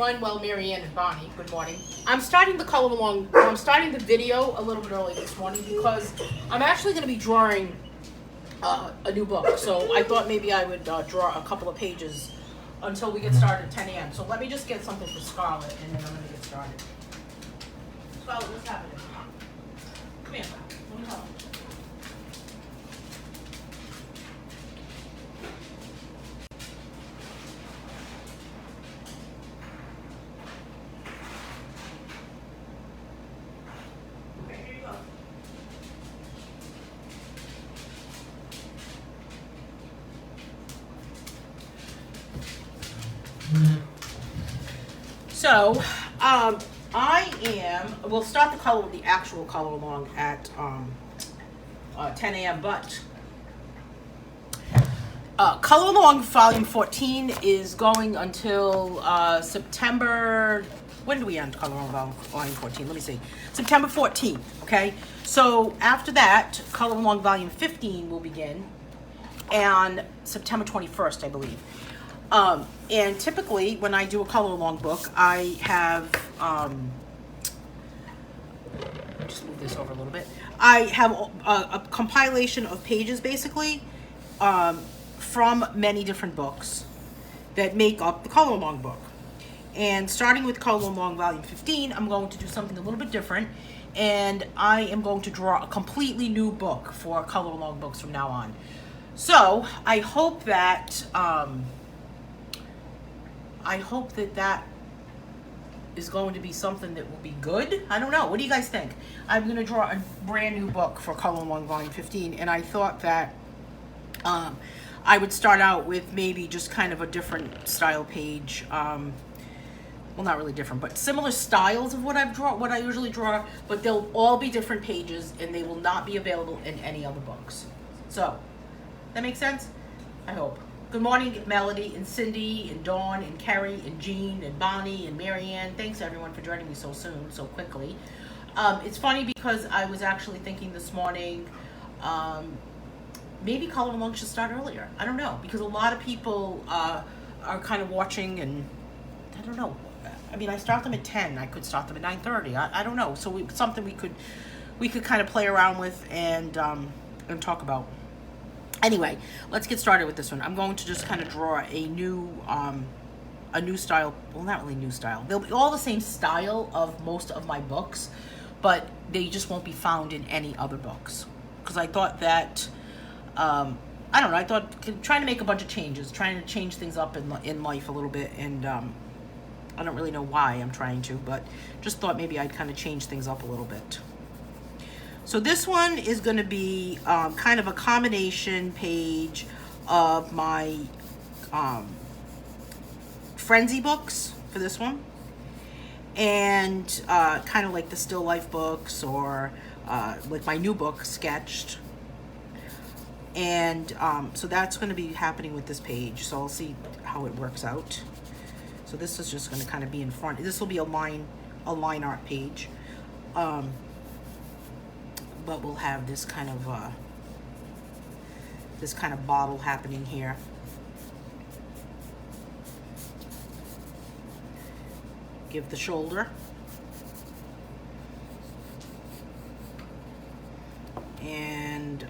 everyone. Well, Marianne and Bonnie, good morning. I'm starting the I'm starting the video a little bit early this morning because I'm actually going to be drawing a new book. So I thought maybe I would draw a couple of pages until we get started at 10 a.m. So let me just get something for Scarlett and then I'm going to get started. Scarlett, what's happening? Come here. Let me help. So, we'll start the actual color along at 10 a.m. But color along volume 14 is going until September. When do we end color along volume 14? Let me see. September 14th. Okay. So after that, color along volume 15 will begin, and September 21st, I believe. And typically, when I do a color along book, I have, just move this over a little bit. I have a compilation of pages, basically, from many different books that make up the color along book. And starting with color along volume 15, I'm going to do something a little bit different. And I am going to draw a completely new book for color along books from now on. So, I hope that, that is going to be something that will be good. I don't know. What do you guys think? I'm going to draw a brand new book for Color Along Volume 15, and I thought that I would start out with maybe just kind of a different style page. Well, not really different, but similar styles of what I usually draw, but they'll all be different pages, and they will not be available in any other books. So, that makes sense? I hope. Good morning, Melody, and Cindy, and Dawn, and Kerry, and Jean, and Bonnie, and Marianne. Thanks, everyone, for joining me so soon, so quickly. It's funny because I was actually thinking this morning, maybe Color Along should start earlier. I don't know, because a lot of people are kind of watching, and I don't know. I mean, I start them at 10. I could start them at 9:30. I don't know. So something we could kind of play around with and talk about. Anyway, let's get started with this one. I'm going to just kind of draw a new style. Well, not really new style. They'll be all the same style of most of my books, but they just won't be found in any other books. Because I thought that, I don't know, I thought trying to make a bunch of changes, trying to change things up in life a little bit, and I don't really know why I'm trying to, but just thought maybe I'd kind of change things up a little bit. So this one is going to be kind of a combination page of my Frenzy books for this one, and kind of like the still life books, or like my new book, Sketched. And so that's going to be happening with this page. So I'll see how it works out. So this is just going to kind of be in front. This will be a line art page. But we'll have this kind of bottle happening here. Give the shoulder. And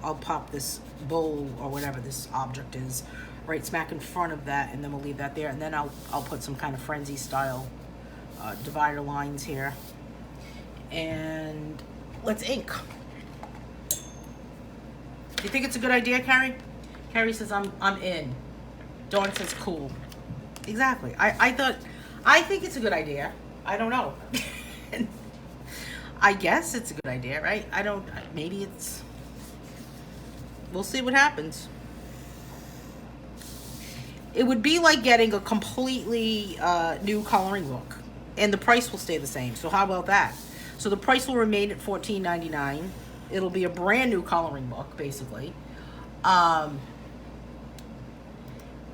I'll pop this bowl or whatever this object is right smack in front of that, and then we'll leave that there. And then I'll put some kind of frenzy style divider lines here. And let's ink. You think it's a good idea, Carrie? Carrie says I'm in. Dawn says cool. Exactly. I think it's a good idea. I don't know. I guess it's a good idea, right? Maybe it's, we'll see what happens. It would be like getting a completely new coloring book, and the price will stay the same. So how about that? So the price will remain at $14.99. It'll be a brand new coloring book, basically.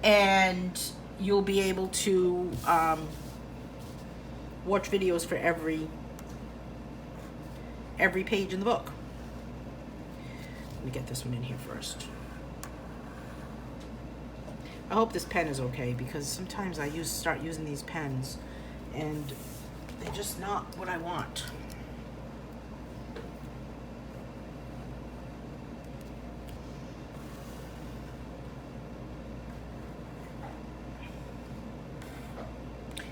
And you'll be able to watch videos for every page in the book. Let me get this one in here first. I hope this pen is okay, because sometimes I start using these pens and they're just not what I want.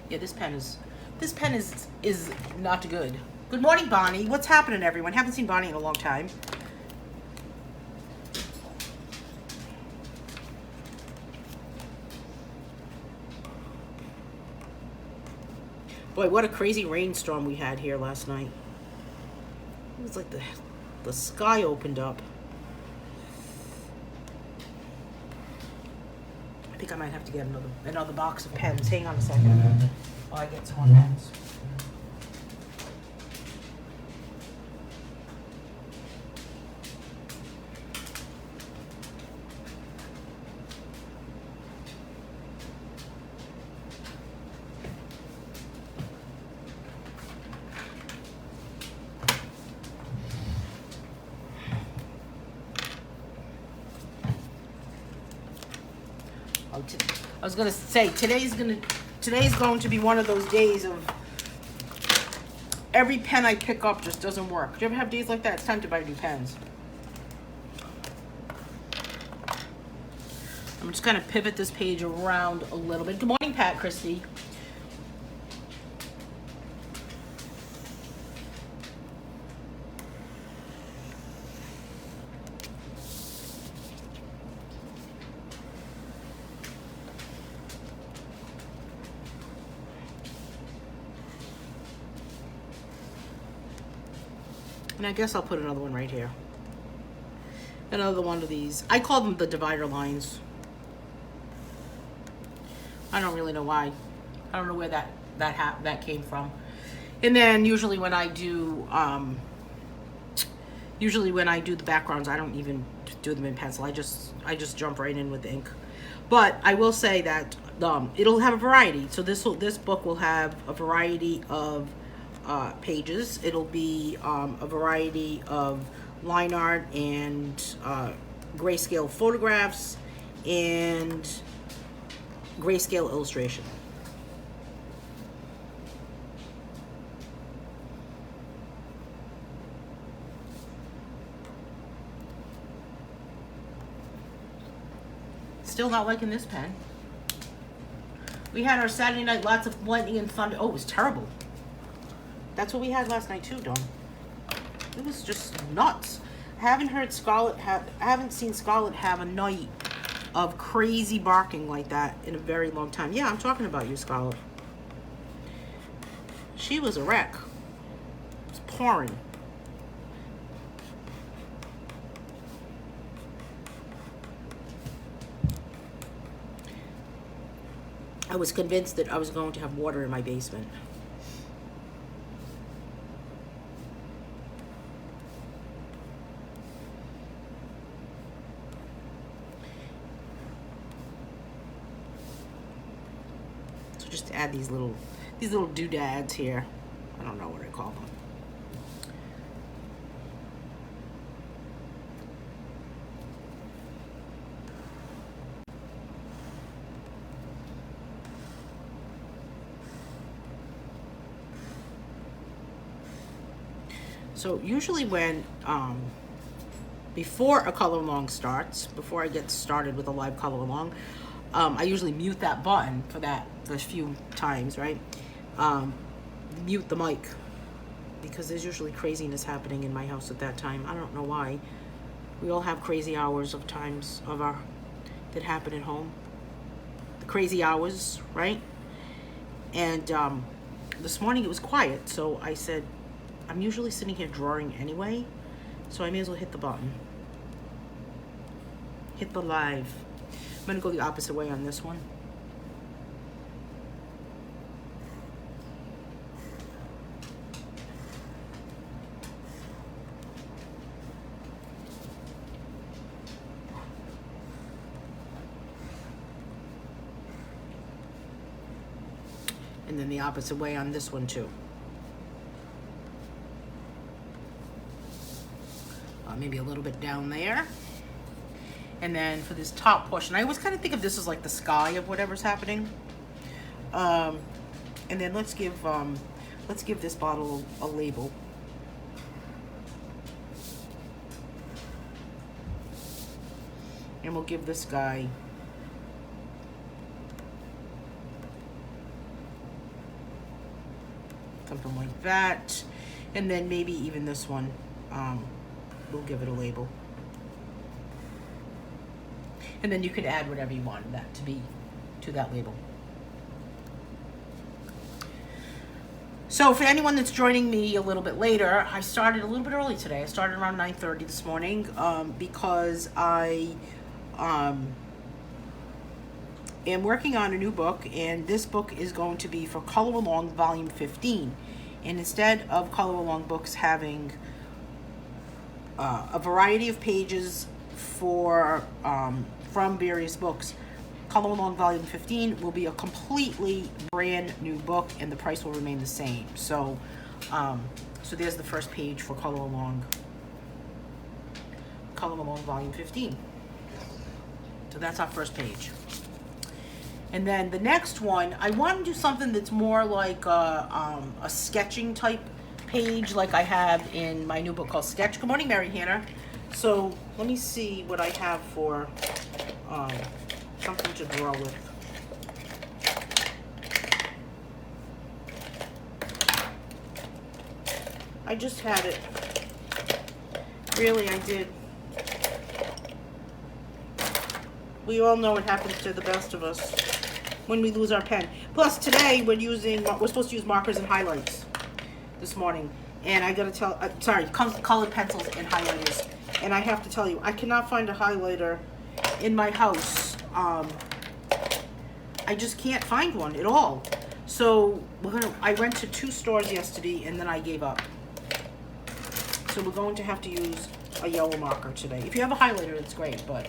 Yeah, this pen is not good. Good morning, Bonnie. What's happening, everyone? Haven't seen Bonnie in a long time. Boy, what a crazy rainstorm we had here last night. It was like the sky opened up. I think I might have to get another box of pens. Hang on a second while I get some more pens. I was gonna say today's going to be one of those days of every pen I pick up just doesn't work. Do you ever have days like that? It's time to buy new pens. I'm just gonna pivot this page around a little bit. Good morning, Pat, Christy. And I guess I'll put another one right here. Another one of these. I call them the divider lines. I don't really know why. I don't know where that came from. And then usually when I do the backgrounds, I don't even do them in pencil. I just jump right in with ink. But I will say that it'll have a variety. So this book will have a variety of pages. It'll be a variety of line art and grayscale photographs and grayscale illustration. Still not liking this pen. We had our Saturday night, lots of lightning and thunder. Oh, it was terrible. That's what we had last night too, Dawn. It was just nuts. I haven't seen Scarlett have a night of crazy barking like that in a very long time. Yeah, I'm talking about you, Scarlett. She was a wreck. It was pouring. I was convinced that I was going to have water in my basement. So just to add these little doodads here. I don't know what I call them. So usually when, before a color along starts, before I get started with a live color along, I usually mute that button for those few times, right? Mute the mic, because there's usually craziness happening in my house at that time. I don't know why. We all have crazy hours of times that happen at home. The crazy hours, right? And this morning it was quiet, so I said, I'm usually sitting here drawing anyway, so I may as well hit the button. Hit the live. I'm gonna go the opposite way on this one. And then the opposite way on this one too. Maybe a little bit down there. And then for this top portion, I always kind of think of this as like the sky of whatever's happening. And then let's give this bottle a label. And we'll give this guy something like that. And then maybe even this one, we'll give it a label. And then you could add whatever you want that to be to that label. So for anyone that's joining me a little bit later, I started a little bit early today. I started around 9:30 this morning because I am working on a new book, and this book is going to be for Color Along Volume 15. And instead of Color Along books having a variety of pages for from various books, Color Along Volume 15 will be a completely brand new book, and the price will remain the same. So, so there's the first page for Color Along Volume 15. So that's our first page. And then the next one, I want to do something that's more like a sketching type page, like I have in my new book called Sketch. Good morning, Mary Hannah. So let me see what I have for something to draw with. I just had it. Really, I did. We all know what happens to the best of us when we lose our pen. Plus, today we're supposed to use markers and highlights this morning. And I gotta tell, colored pencils and highlighters. And I have to tell you, I cannot find a highlighter in my house. I just can't find one at all. So I went to 2 stores yesterday and then I gave up. So we're going to have to use a yellow marker today. If you have a highlighter, it's great, but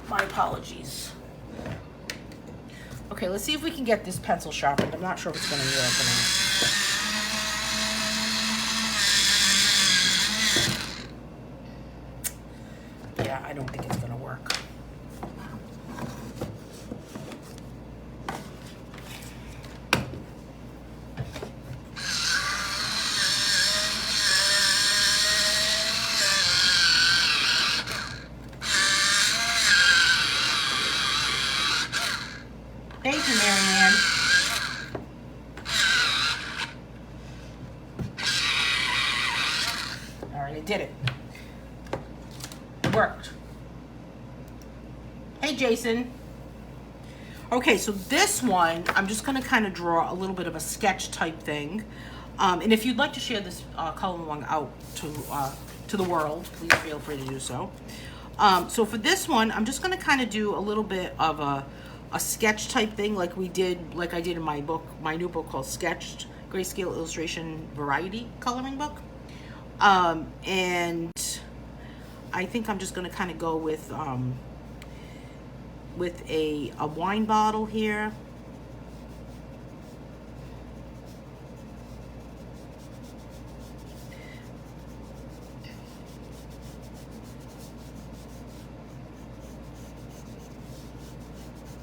my apologies. Okay, let's see if we can get this pencil sharpened. I'm not sure if it's going to work or not. Yeah, I don't think it's going to work. Thank you, Marianne. All right, I did it. It worked. Hey, Jason. Okay, so this one, I'm just going to kind of draw a little bit of a sketch type thing. And if you'd like to share this color along out to the world, please feel free to do so. So for this one, I'm just going to kind of do a little bit of a sketch type thing like I did in my book, my new book called Sketched, Grayscale Illustration Variety Coloring Book. And I think I'm just going to kind of go with a wine bottle here.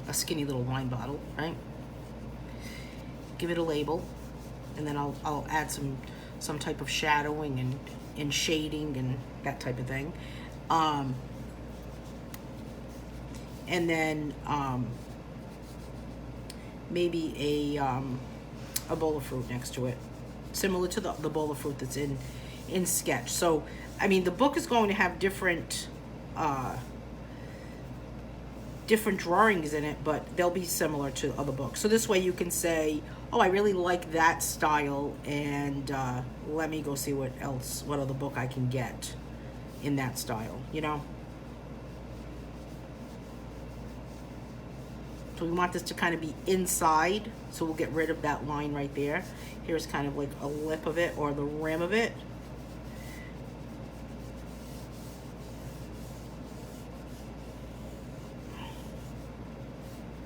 A skinny little wine bottle, right? Give it a label, and then I'll add some type of shadowing and shading and that type of thing. And then maybe a bowl of fruit next to it, similar to the bowl of fruit that's in Sketch. So, I mean, the book is going to have different drawings in it, but they'll be similar to other books. So this way you can say, oh, I really like that style, and let me go see what other book I can get in that style, you know? So we want this to kind of be inside, so we'll get rid of that line right there. Here's kind of like a lip of it, or the rim of it.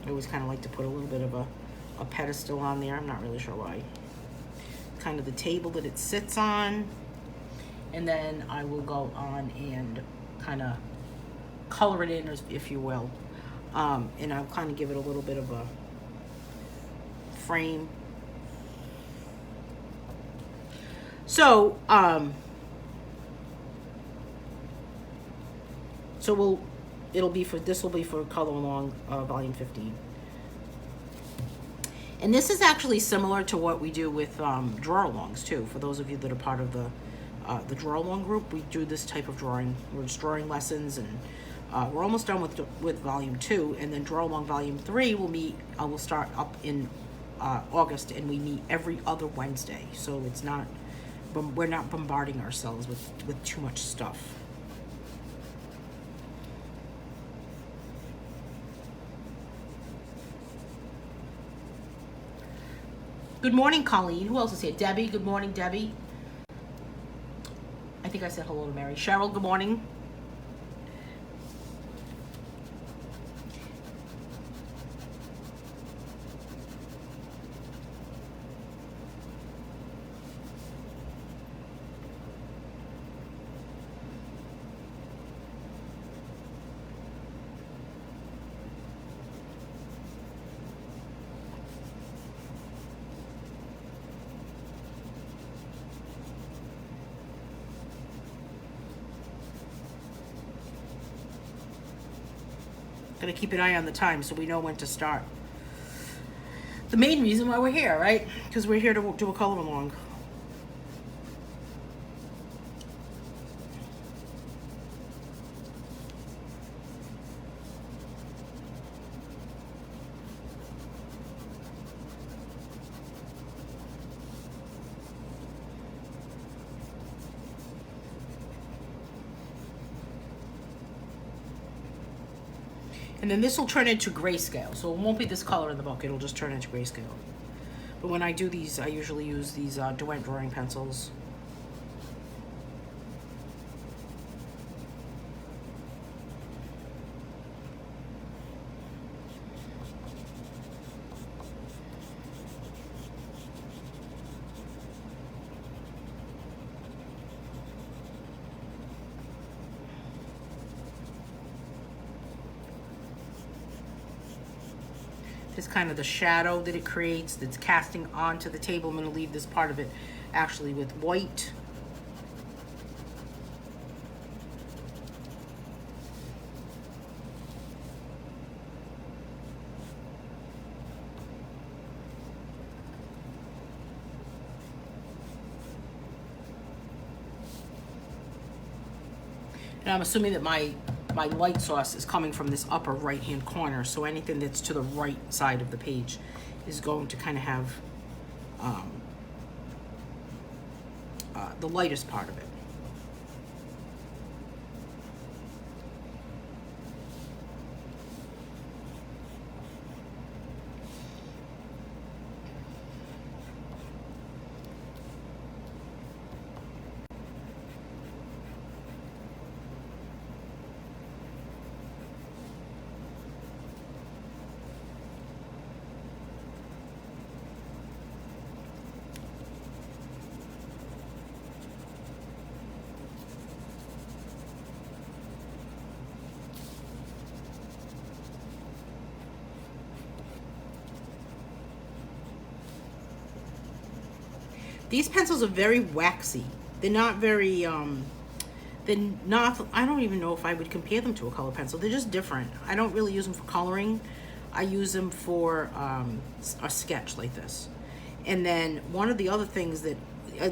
I always kind of like to put a little bit of a pedestal on there. I'm not really sure why. Kind of the table that it sits on. And then I will go on and kind of color it in, if you will. And I'll kind of give it a little bit of a frame. So, this will be for Color Along Volume 15. And this is actually similar to what we do with drawer alongs too. For those of you that are part of the drawer along group, we do this type of drawing. We're just drawing lessons, and we're almost done with Volume 2, and then Draw Along Volume 3 will meet. Will start up in August, and we meet every other Wednesday. So it's not, we're not bombarding ourselves with too much stuff. Good morning, Colleen. Who else is here? Debbie. Good morning, Debbie. I think I said hello to Mary. Cheryl, good morning. Gotta keep an eye on the time so we know when to start. The main reason why we're here, right? Because we're here to do a color along. And then this will turn into grayscale. So it won't be this color in the book. It'll just turn into grayscale. But when I do these, I usually use these Duet drawing pencils. This kind of the shadow that it creates that's casting onto the table. I'm going to leave this part of it actually with white. And I'm assuming that my light source is coming from this upper right hand corner, so anything that's to the right side of the page is going to kind of have the lightest part of it. These pencils are very waxy. They're not very, they're not, I don't even know if I would compare them to a color pencil. They're just different. I don't really use them for coloring. I use them for a sketch like this. And then one of the other things that,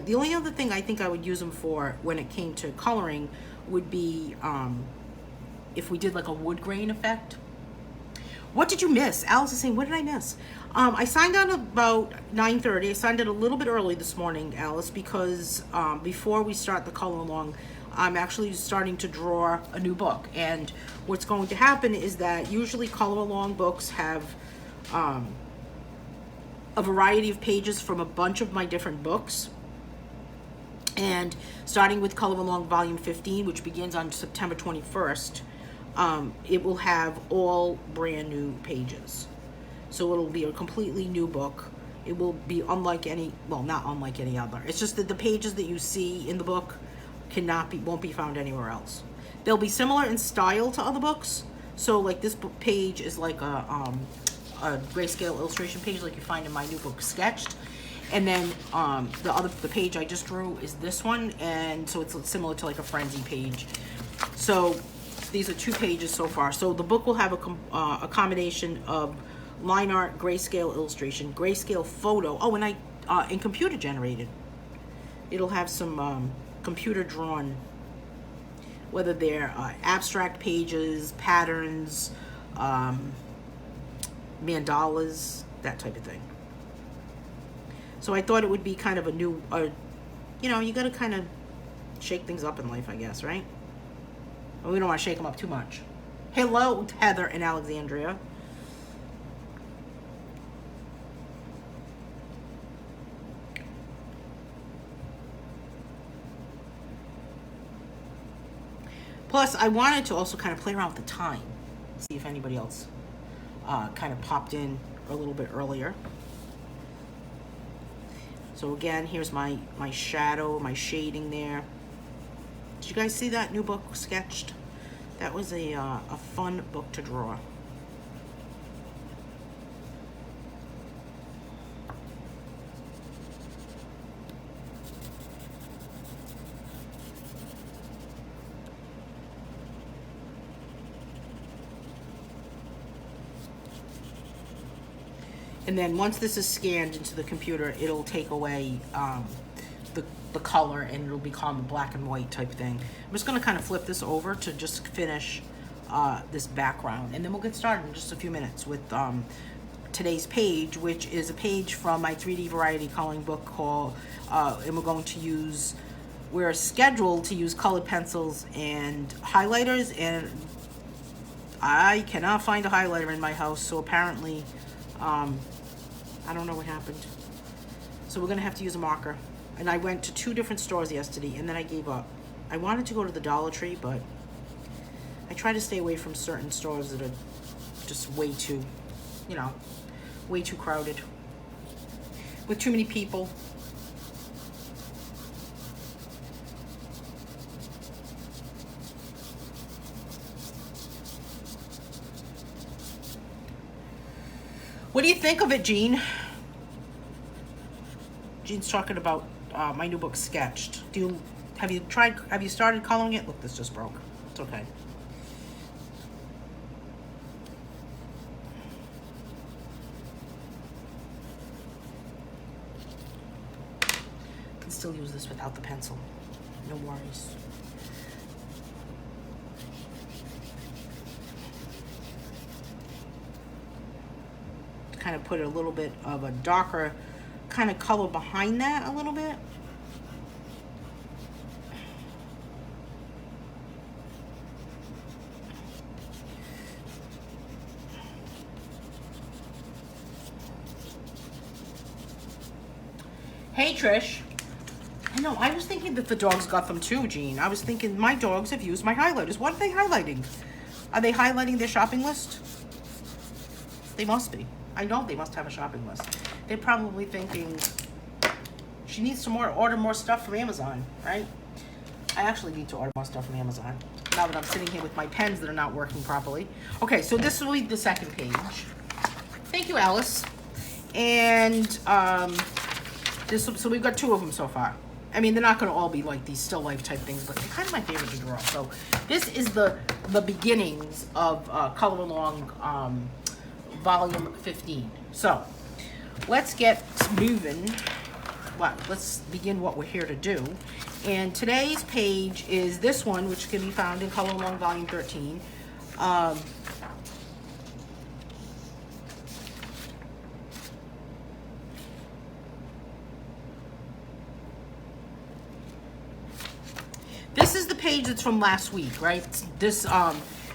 the only other thing I think I would use them for when it came to coloring would be if we did like a wood grain effect. What did you miss? Alice is saying, what did I miss? I signed on about 9:30. I signed in a little bit early this morning, Alice, because before we start the color along, I'm actually starting to draw a new book. And what's going to happen is that usually color along books have a variety of pages from a bunch of my different books. And starting with Color Along Volume 15, which begins on September 21st, it will have all brand new pages. So it'll be a completely new book. It will be unlike any, well, not unlike any other. It's just that the pages that you see in the book won't be found anywhere else. They'll be similar in style to other books. So like this page is like a grayscale illustration page like you find in my new book, Sketched. And then the page I just drew is this one, and so it's similar to like a frenzy page. So these are 2 pages so far. So the book will have a combination of line art, grayscale illustration, grayscale photo. Oh, and and computer generated. It'll have some computer drawn, whether they're abstract pages, patterns, mandalas, that type of thing. So I thought it would be kind of a new, you know, you got to kind of shake things up in life, I guess, right? But we don't want to shake them up too much. Hello, Heather and Alexandria. Plus, I wanted to also kind of play around with the time, see if anybody else kind of popped in a little bit earlier. So again, here's my shadow, my shading there. Did you guys see that new book, Sketched? That was a fun book to draw. And then once this is scanned into the computer, it'll take away the color, and it'll become a black and white type thing. I'm just gonna kind of flip this over to just finish this background, and then we'll get started in just a few minutes with today's page, which is a page from my 3D variety coloring book called, and we're scheduled to use colored pencils and highlighters, and I cannot find a highlighter in my house, so apparently, I don't know what happened. So we're gonna have to use a marker. And I went to 2 different stores yesterday, and then I gave up. I wanted to go to the Dollar Tree, but I try to stay away from certain stores that are just way too, you know, way too crowded, with too many people. What do you think of it, Jean? Jean's talking about my new book, Sketched. Have you started coloring it? Look, this just broke. It's okay. Can still use this without the pencil. No worries. Kind of put a little bit of a darker kind of color behind that a little bit. Hey Trish. I know, I was thinking that the dogs got them too, Jean. I was thinking my dogs have used my highlighters. What are they highlighting? Are they highlighting their shopping list? They must be. I know they must have a shopping list. They're probably thinking she needs to order more stuff from Amazon, right? I actually need to order more stuff from Amazon now that I'm sitting here with my pens that are not working properly. Okay, so this will be the second page. Thank you, Alice. And so we've got 2 of them so far. I mean, they're not going to all be like these still life type things, but they're kind of my favorite to draw. So this is the beginnings of Color Along volume 15. So let's get moving. Let's begin what we're here to do. And today's page is this one, which can be found in Color Along volume 13. This is the page that's from last week, right? This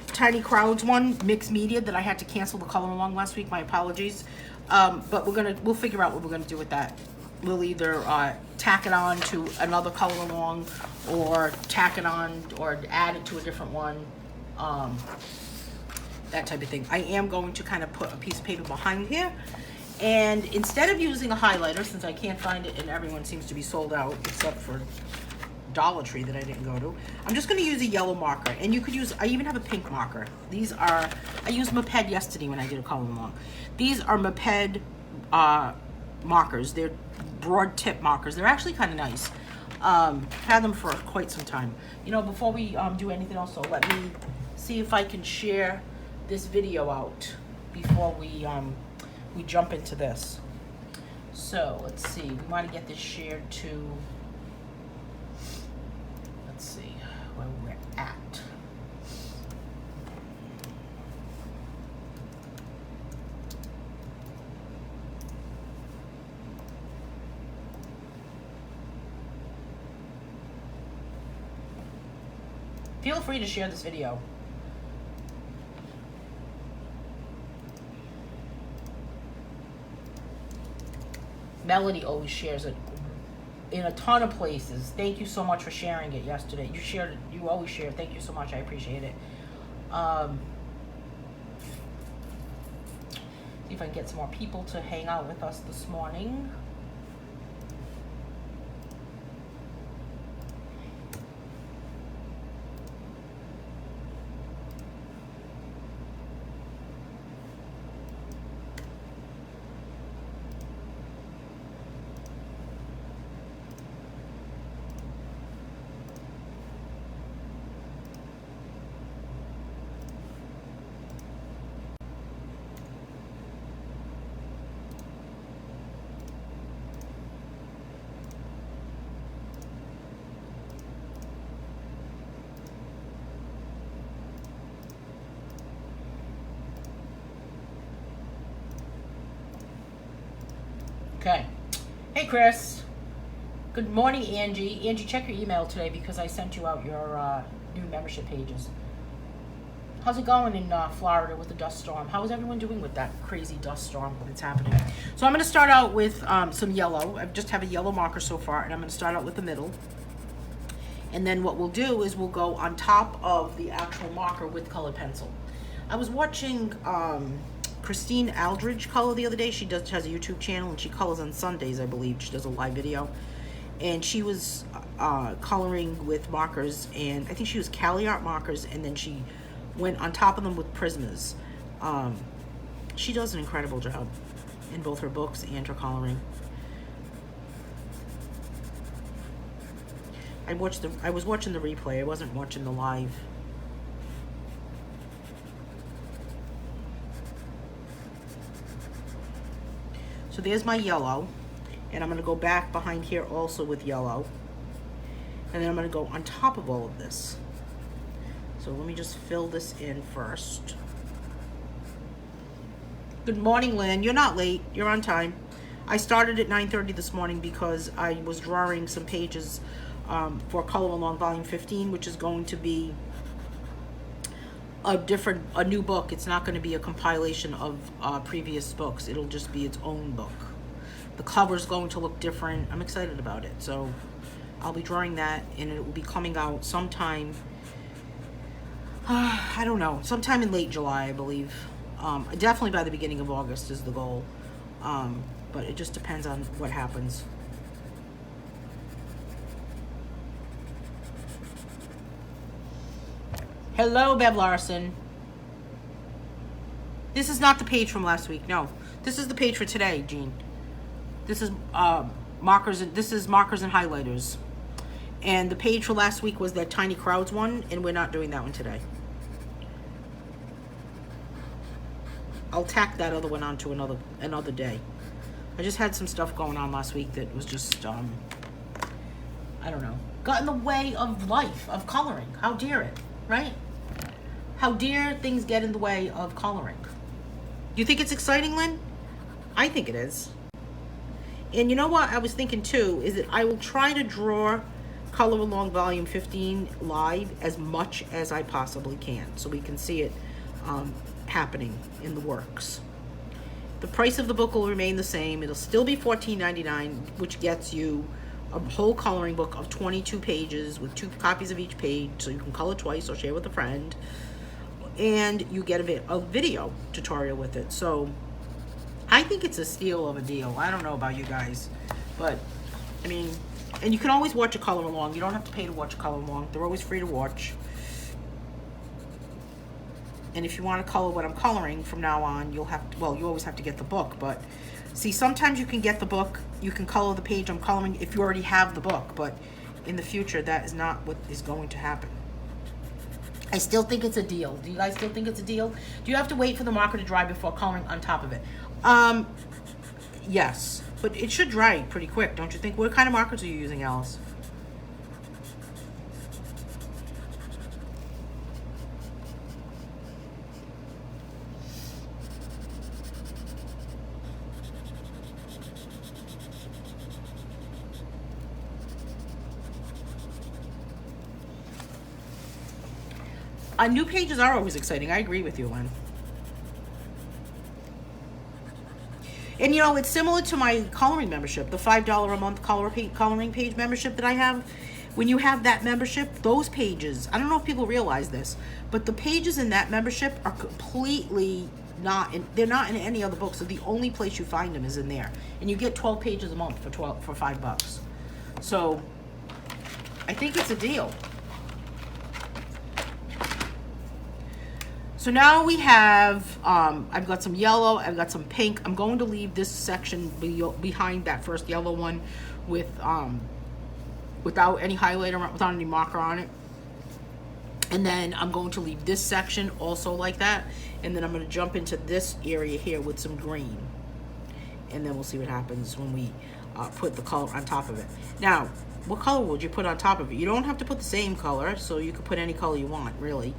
Tiny Crowds one, mixed media, that I had to cancel the Color Along last week. My apologies. But we'll figure out what we're gonna do with that. We'll either tack it on to another Color Along, or tack it on, or add it to a different one. That type of thing. I am going to kind of put a piece of paper behind here, and instead of using a highlighter, since I can't find it and everyone seems to be sold out except for Dollar Tree that I didn't go to. I'm just going to use a yellow marker, and you could use, I even have a pink marker. These are, I used Moped yesterday when I did a color along. These are Moped markers. They're broad tip markers. They're actually kind of nice. Had them for quite some time. You know, before we do anything else, so let me see if I can share this video out before we jump into this. So let's see, we want to get this shared to, let's see where we're at. Feel free to share this video. Melody always shares it in a ton of places. Thank you so much for sharing it yesterday. You shared it. You always share. Thank you so much. I appreciate it. See if I can get some more people to hang out with us this morning. Okay. Hey, Chris. Good morning, Angie. Angie, check your email today because I sent you out your new membership pages. How's it going in Florida with the dust storm? How is everyone doing with that crazy dust storm that's happening? So I'm going to start out with some yellow. I just have a yellow marker so far, and I'm going to start out with the middle. And then what we'll do is we'll go on top of the actual marker with colored pencil. I was watching Christine Aldridge color the other day. She has a YouTube channel, and she colors on Sundays, I believe. She does a live video. And she was coloring with markers, and I think she used Cali Art markers, and then she went on top of them with Prismas. She does an incredible job in both her books and her coloring. I was watching the replay. I wasn't watching the live. So there's my yellow, and I'm going to go back behind here also with yellow, and then I'm going to go on top of all of this. So let me just fill this in first. Good morning, Lynn. You're not late. You're on time. I started at 9:30 this morning because I was drawing some pages for Color Along Volume 15, which is going to be a new book. It's not going to be a compilation of previous books. It'll just be its own book. The cover's going to look different. I'm excited about it. So I'll be drawing that, and it will be coming out sometime, I don't know, sometime in late July, I believe. Definitely by the beginning of August is the goal. But it just depends on what happens. Hello, Bev Larson. This is not the page from last week. No, this is the page for today, Jean. This is markers. This is markers and highlighters. And the page for last week was that Tiny Crowds one, and we're not doing that one today. I'll tack that other one onto another day. I just had some stuff going on last week that was just I don't know, got in the way of life, of coloring. How dare it, right? How dare things get in the way of coloring? Do you think it's exciting, Lynn? I think it is. And you know what I was thinking too, is that I will try to draw Color Along Volume 15 live as much as I possibly can, so we can see it happening in the works. The price of the book will remain the same. It'll still be $14.99, which gets you a whole coloring book of 22 pages with 2 copies of each page, so you can color twice or share with a friend. And you get a video tutorial with it. So I think it's a steal of a deal. I don't know about you guys, but I mean, And you can always watch a color along. You don't have to pay to watch a color along. They're always free to watch. And if you want to color what I'm coloring from now on, you'll have to, well, you always have to get the book. But see, sometimes you can get the book, you can color the page I'm coloring if you already have the book. But in the future, that is not what is going to happen. I still think it's a deal. Do you guys still think it's a deal? Do you have to wait for the marker to dry before coloring on top of it? Yes, but it should dry pretty quick, don't you think? What kind of markers are you using, Alice? New pages are always exciting. I agree with you, Lynn. And you know, it's similar to my coloring membership, the $5 a month coloring page membership that I have. When you have that membership, those pages, I don't know if people realize this, but the pages in that membership are completely they're not in any other book. So the only place you find them is in there. And you get 12 pages a month for $5. So I think it's a deal. So now we have, I've got some yellow, I've got some pink. I'm going to leave this section behind that first yellow one with, without any highlighter, without any marker on it. And then I'm going to leave this section also like that. And then I'm going to jump into this area here with some green. And then we'll see what happens when we put the color on top of it. Now, what color would you put on top of it? You don't have to put the same color, so you can put any color you want, really.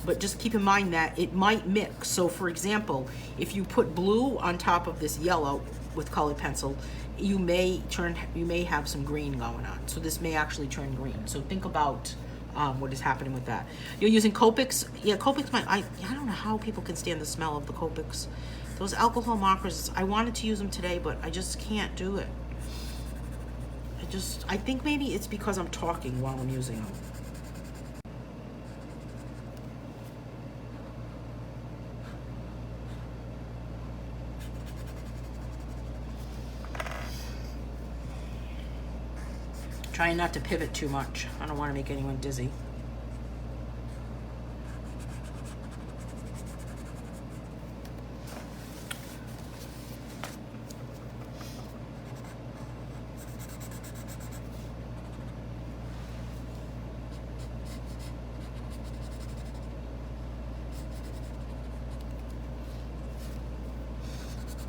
But just keep in mind that it might mix. So for example, if you put blue on top of this yellow with colored pencil, you may have some green going on. So this may actually turn green. So think about what is happening with that. You're using Copics. Yeah, Copics I don't know how people can stand the smell of the Copics. Those alcohol markers, I wanted to use them today, but I just can't do it. I think maybe it's because I'm talking while I'm using them. Trying not to pivot too much. I don't want to make anyone dizzy.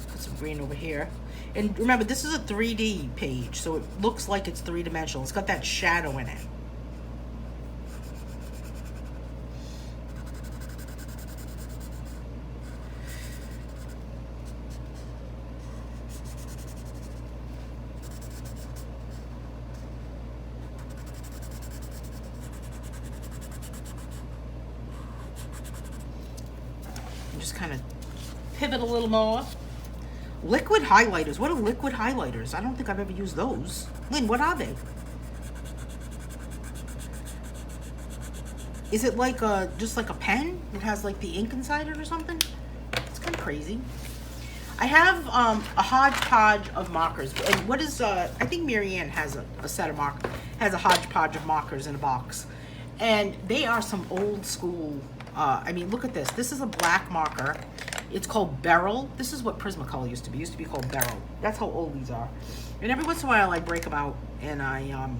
Put some green over here. And remember, this is a 3D page, so it looks like it's three-dimensional. It's got that shadow in it. And just kind of pivot a little more. Liquid highlighters. What are liquid highlighters? I don't think I've ever used those. Lynn, what are they? Is it like just like a pen that has like the ink inside it or something? It's kind of crazy. I have a hodgepodge of markers. And what is, I think Marianne has a set of markers, has a hodgepodge of markers in a box. And they are some old school, I mean, look at this. This is a black marker. It's called Beryl. This is what Prismacolor used to be. It used to be called Beryl. That's how old these are. And every once in a while I break them out and I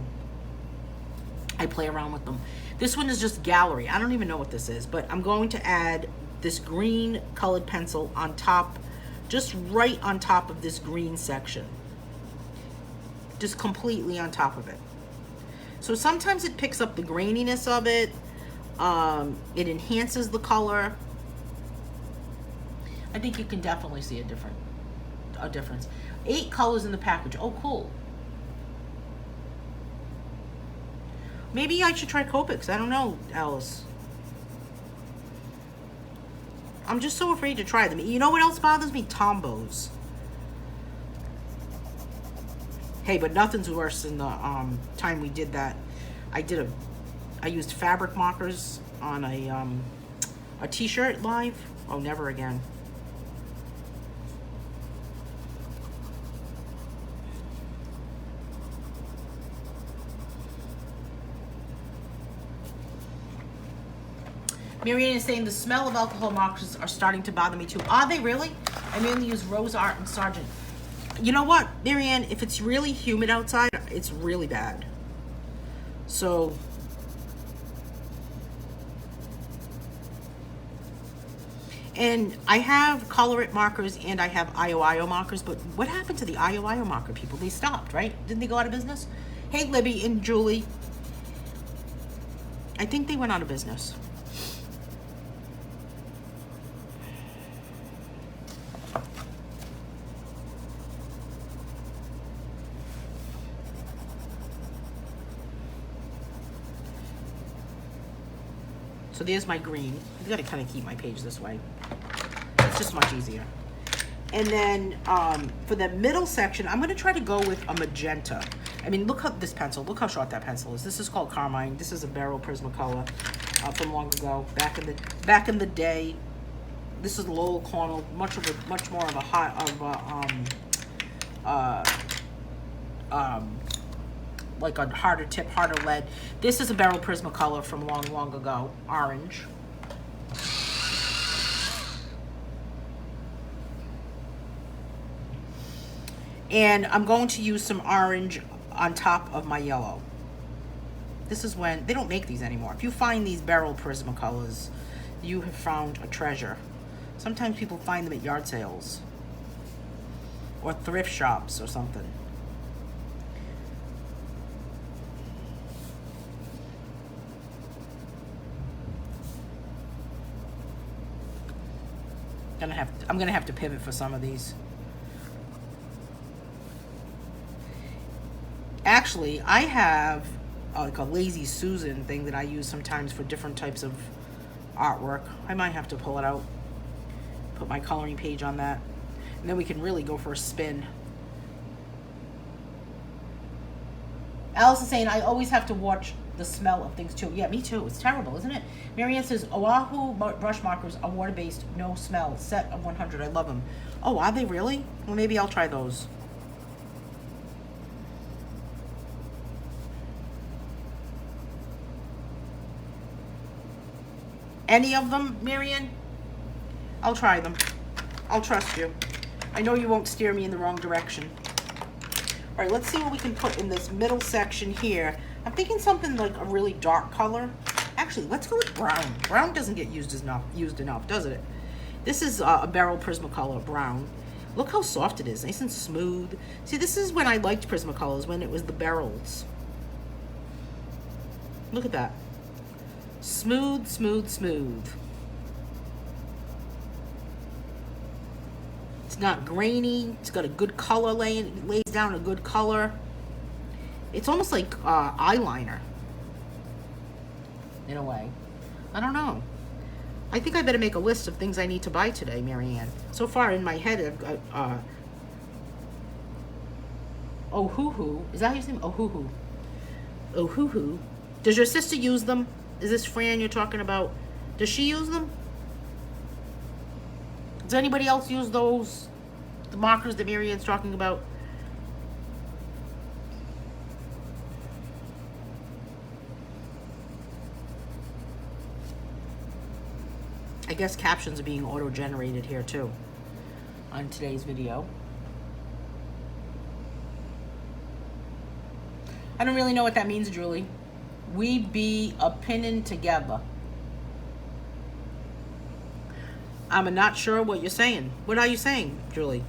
play around with them. This one is just Gallery. I don't even know what this is, but I'm going to add this green colored pencil on top, just right on top of this green section. Just completely on top of it. So sometimes it picks up the graininess of it. It enhances the color. I think you can definitely see a difference. 8 colors in the package. Oh, cool. Maybe I should try Copics. I don't know, Alice. I'm just so afraid to try them. You know what else bothers me? Tombos. Hey, but nothing's worse than the time we did that. I used fabric markers on a t-shirt live. Oh, never again. Marianne is saying the smell of alcohol markers are starting to bother me too. Are they really? I mainly use Rose Art and Sargent. You know what, Marianne? If it's really humid outside, it's really bad. So, and I have Color It markers and I have IOIO markers, but what happened to the IOIO marker people? They stopped, right? Didn't they go out of business? Hey, Libby and Julie. I think they went out of business. So there's my green. I've got to kind of keep my page this way. It's just much easier. And then for the middle section, I'm going to try to go with a magenta. I mean, look at this pencil. Look how short that pencil is. This is called Carmine. This is a Barrel Prismacolor from long ago, back in the day. This is Lowell Cornell, much more of a like a harder tip, harder lead. This is a Barrel Prismacolor from long ago, orange. And I'm going to use some orange on top of my yellow. This is when, they don't make these anymore. If you find these Barrel Prismacolors, you have found a treasure. Sometimes people find them at yard sales or thrift shops or something. I'm gonna have to pivot for some of these. Actually, I have like a Lazy Susan thing that I use sometimes for different types of artwork. I might have to pull it out, put my coloring page on that, and then we can really go for a spin. Alice is saying, I always have to watch the smell of things too. Yeah, me too. It's terrible, isn't it? Marianne says, Oahu brush markers are water-based, no smell, set of 100. I love them. Oh, are they really? Well, maybe I'll try those. Any of them, Marianne? I'll try them. I'll trust you. I know you won't steer me in the wrong direction. All right, let's see what we can put in this middle section here. I'm thinking something like a really dark color. Actually, let's go with brown. Brown doesn't get used enough, does it? This is a Barrel Prismacolor brown. Look how soft it is, nice and smooth. See, this is when I liked Prismacolors, when it was the barrels. Look at that. Smooth, smooth, smooth. It's not grainy. It's got a good color, lays down a good color. It's almost like eyeliner, in a way. I don't know. I think I better make a list of things I need to buy today, Marianne. So far in my head, I've got Ohuhu. Is that how you say it? Ohuhu. Ohuhu. Does your sister use them? Is this Fran you're talking about? Does she use them? Does anybody else use those? The markers that Marianne's talking about? I guess captions are being auto-generated here too on today's video. I don't really know what that means, Julie. We be a pinning together. I'm not sure what you're saying. What are you saying, Julie?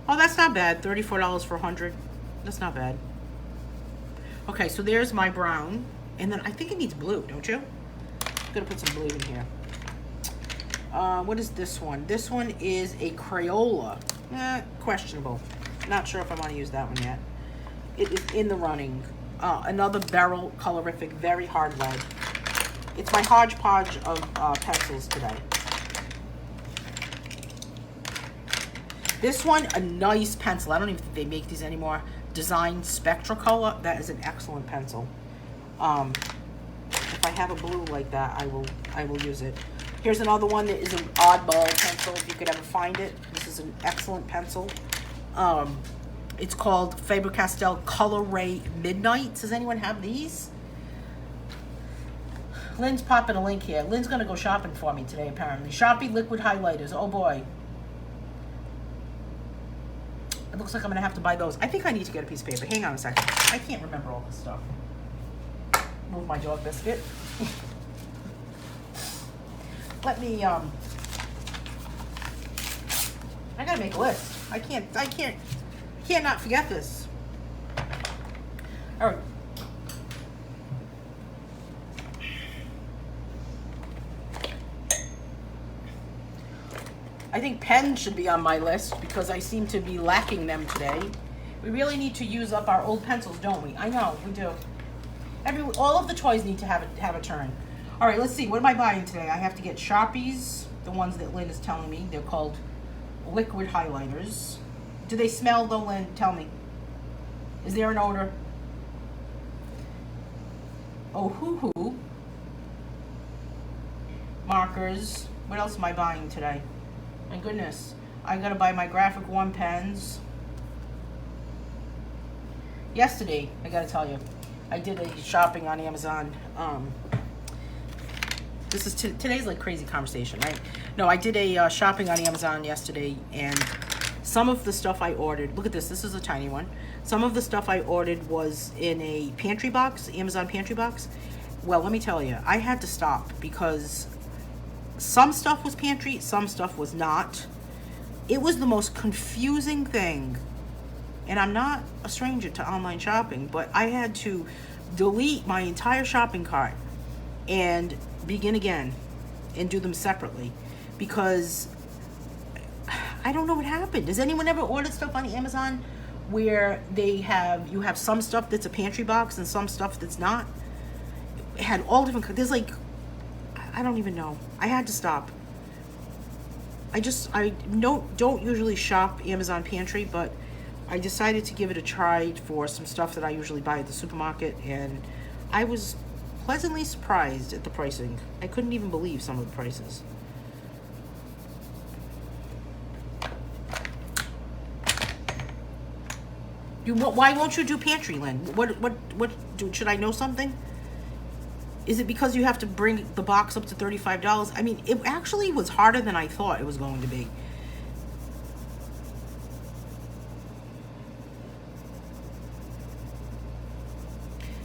Oh, that's not bad. $34 for 100. That's not bad. Okay, so there's my brown. And then I think it needs blue, don't you? I'm gonna put some blue in here. What is this one? This one is a Crayola. Questionable. Not sure if I want to use that one yet. It is in the running. Another Barrel Colorific, very hard lead. It's my hodgepodge of pencils today. This one, a nice pencil. I don't even think they make these anymore. Design Spectracolor. That is an excellent pencil. If I have a blue like that, I will use it. Here's another one that is an oddball pencil, if you could ever find it. This is an excellent pencil. It's called Faber-Castell Color Ray Midnight. Does anyone have these? Lynn's popping a link here. Lynn's going to go shopping for me today, apparently. Sharpie liquid highlighters. Oh, boy. It looks like I'm going to have to buy those. I think I need to get a piece of paper. Hang on a second. I can't remember all this stuff. Move my dog biscuit. Let me, I got to make a list. I cannot forget this. All right. I think pens should be on my list because I seem to be lacking them today. We really need to use up our old pencils, don't we? I know, we do. All of the toys need to have a turn. All right, let's see. What am I buying today? I have to get Sharpies, the ones that Lynn is telling me. They're called liquid highlighters. Do they smell though, Lynn? Tell me. Is there an odor? Oh, hoo-hoo. Markers. What else am I buying today? My goodness. I gotta buy my Graphic One pens. Yesterday, I gotta tell you, I did a shopping on Amazon. This is today's like crazy conversation, right? No, I did a shopping on Amazon yesterday, and some of the stuff I ordered, look at this, this is a tiny one. Some of the stuff I ordered was in a pantry box, Amazon pantry box. Well, let me tell you, I had to stop because some stuff was pantry, some stuff was not. It was the most confusing thing. And I'm not a stranger to online shopping, but I had to delete my entire shopping cart and begin again and do them separately because I don't know what happened. Does anyone ever order stuff on Amazon where you have some stuff that's a pantry box and some stuff that's not? It had all different, there's like, I don't even know. I had to stop. I don't usually shop Amazon pantry, but I decided to give it a try for some stuff that I usually buy at the supermarket, and I was pleasantly surprised at the pricing. I couldn't even believe some of the prices. Why won't you do pantry, Lynn? Should I know something? Is it because you have to bring the box up to $35? I mean, it actually was harder than I thought it was going to be.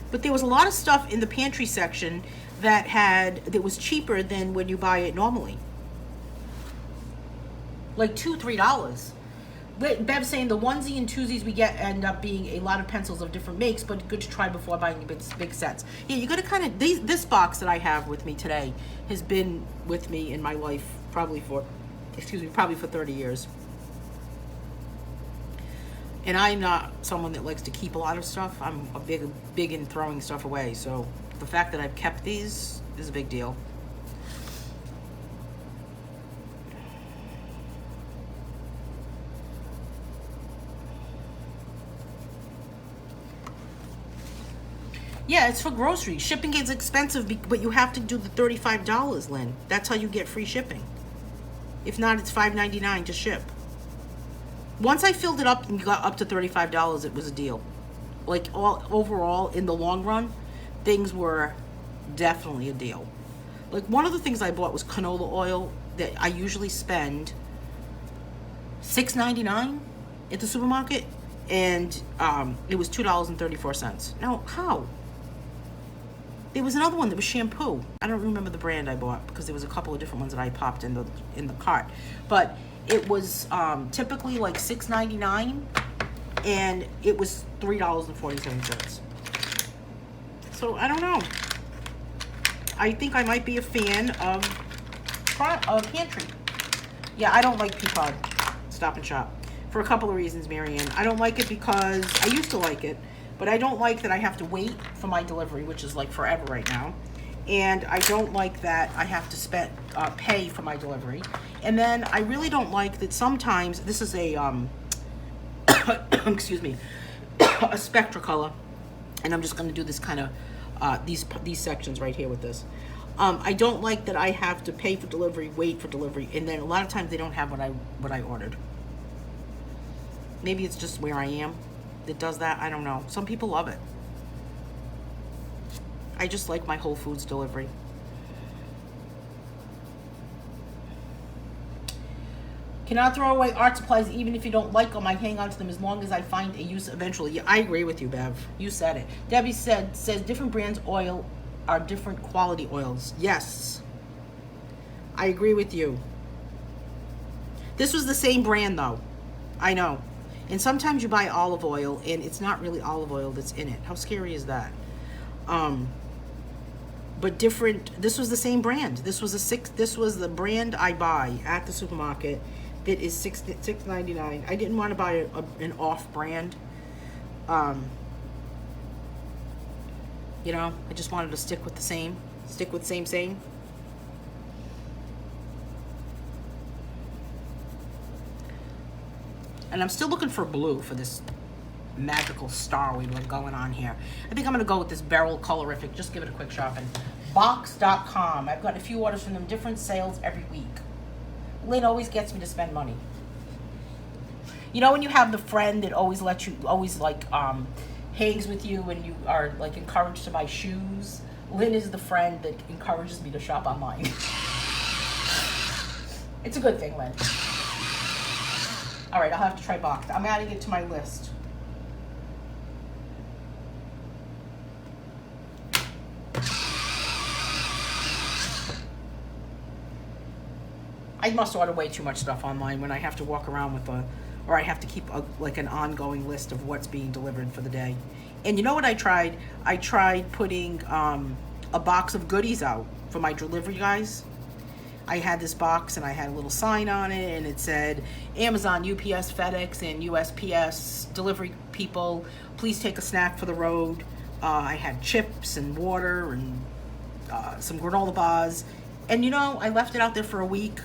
But there was a lot of stuff in the pantry section that was cheaper than when you buy it normally. Like $2-3. Bev's saying the onesie and twosies we get end up being a lot of pencils of different makes, but good to try before buying big sets. Yeah, you gotta kind of, this box that I have with me today has been with me in my life probably for 30 years. And I'm not someone that likes to keep a lot of stuff. I'm big in throwing stuff away. So the fact that I've kept these is a big deal. Yeah, it's for groceries. Shipping is expensive, but you have to do the $35, Lynn. That's how you get free shipping. If not, it's $5.99 to ship. Once I filled it up and got up to $35, it was a deal. Like overall, in the long run, things were definitely a deal. Like one of the things I bought was canola oil that I usually spend $6.99 at the supermarket, and it was $2.34. Now, how? There was another one that was shampoo. I don't remember the brand I bought because there was a couple of different ones that I popped in the cart. But it was typically like $6.99, and it was $3.47. So I don't know. I think I might be a fan of pantry. Yeah, I don't like Peapod Stop and Shop for a couple of reasons, Marianne. I don't like it because I used to like it, but I don't like that I have to wait for my delivery, which is like forever right now. And I don't like that I have to pay for my delivery. And then I really don't like that sometimes, this is a, excuse me, a Spectra color. And I'm just gonna do this kind of, these sections right here with this. I don't like that I have to pay for delivery, wait for delivery, and then a lot of times they don't have what I ordered. Maybe it's just where I am that does that. I don't know. Some people love it. I just like my Whole Foods delivery. Cannot throw away art supplies even if you don't like them. I hang on to them as long as I find a use eventually. Yeah, I agree with you, Bev. You said it. Debbie says different brands oil are different quality oils. Yes. I agree with you. This was the same brand though. I know. And sometimes you buy olive oil and it's not really olive oil that's in it. How scary is that? But different. This was the same brand. This was the brand I buy at the supermarket. That is $6.99. I didn't want to buy an off brand. You know, I just wanted to stick with same. And I'm still looking for blue for this magical star we have going on here. I think I'm gonna go with this Beryl Colorific. Just give it a quick shopping. Box.com. I've got a few orders from them, different sales every week. Lynn always gets me to spend money. You know when you have the friend that always lets you, hangs with you and you are like encouraged to buy shoes? Lynn is the friend that encourages me to shop online. It's a good thing, Lynn. All right, I'll have to try Box. I'm adding it to my list. I must order way too much stuff online when I have to walk around with or I have to keep an ongoing list of what's being delivered for the day. And you know what I tried? I tried putting a box of goodies out for my delivery guys. I had this box and I had a little sign on it and it said, Amazon, UPS, FedEx, and USPS delivery people, please take a snack for the road. I had chips and water and some granola bars. And you know, I left it out there for a week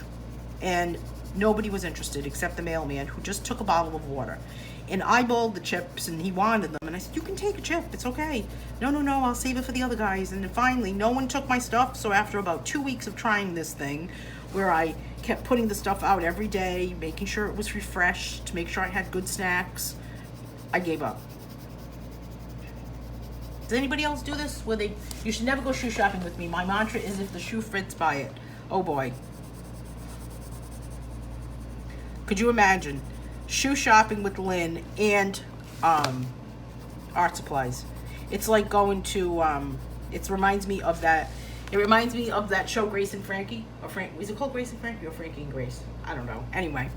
and nobody was interested except the mailman who just took a bottle of water and eyeballed the chips and he wanted them. And I said, you can take a chip, it's okay. No, I'll save it for the other guys. And then finally, no one took my stuff. So after about 2 weeks of trying this thing, where I kept putting the stuff out every day, making sure it was refreshed, to make sure I had good snacks, I gave up. Does anybody else do this? You should never go shoe shopping with me. My mantra is if the shoe fits, buy it. Oh boy. Could you imagine shoe shopping with Lynn and art supplies? It's like going to it reminds me of that show Grace and Frankie, is it called Grace and Frankie or Frankie and Grace? I don't know. Anyway,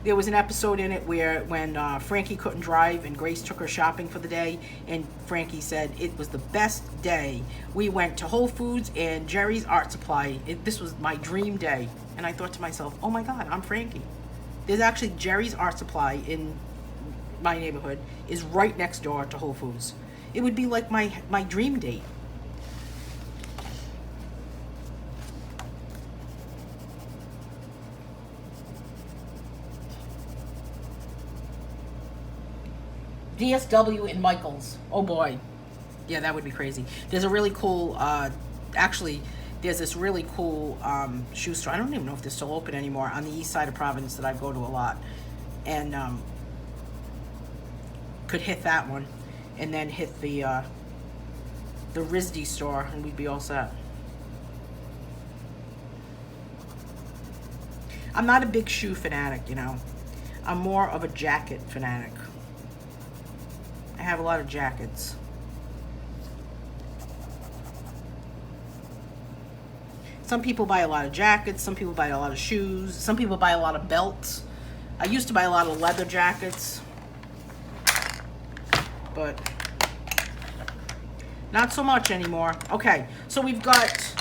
there was an episode in it where when Frankie couldn't drive and Grace took her shopping for the day, and Frankie said it was the best day. We went to Whole Foods and Jerry's Art Supply. This was my dream day. And I thought to myself, oh my God, I'm Frankie. There's actually Jerry's Art Supply in my neighborhood is right next door to Whole Foods. It would be like my dream date. DSW in Michael's. Oh boy. Yeah, that would be crazy. There's a really cool, there's this really cool shoe store. I don't even know if they're still open anymore on the east side of Providence that I go to a lot. And could hit that one and then hit the RISD store and we'd be all set. I'm not a big shoe fanatic, you know. I'm more of a jacket fanatic. I have a lot of jackets. Some people buy a lot of jackets, some people buy a lot of shoes, some people buy a lot of belts. I used to buy a lot of leather jackets, but not so much anymore. Okay, so we've got,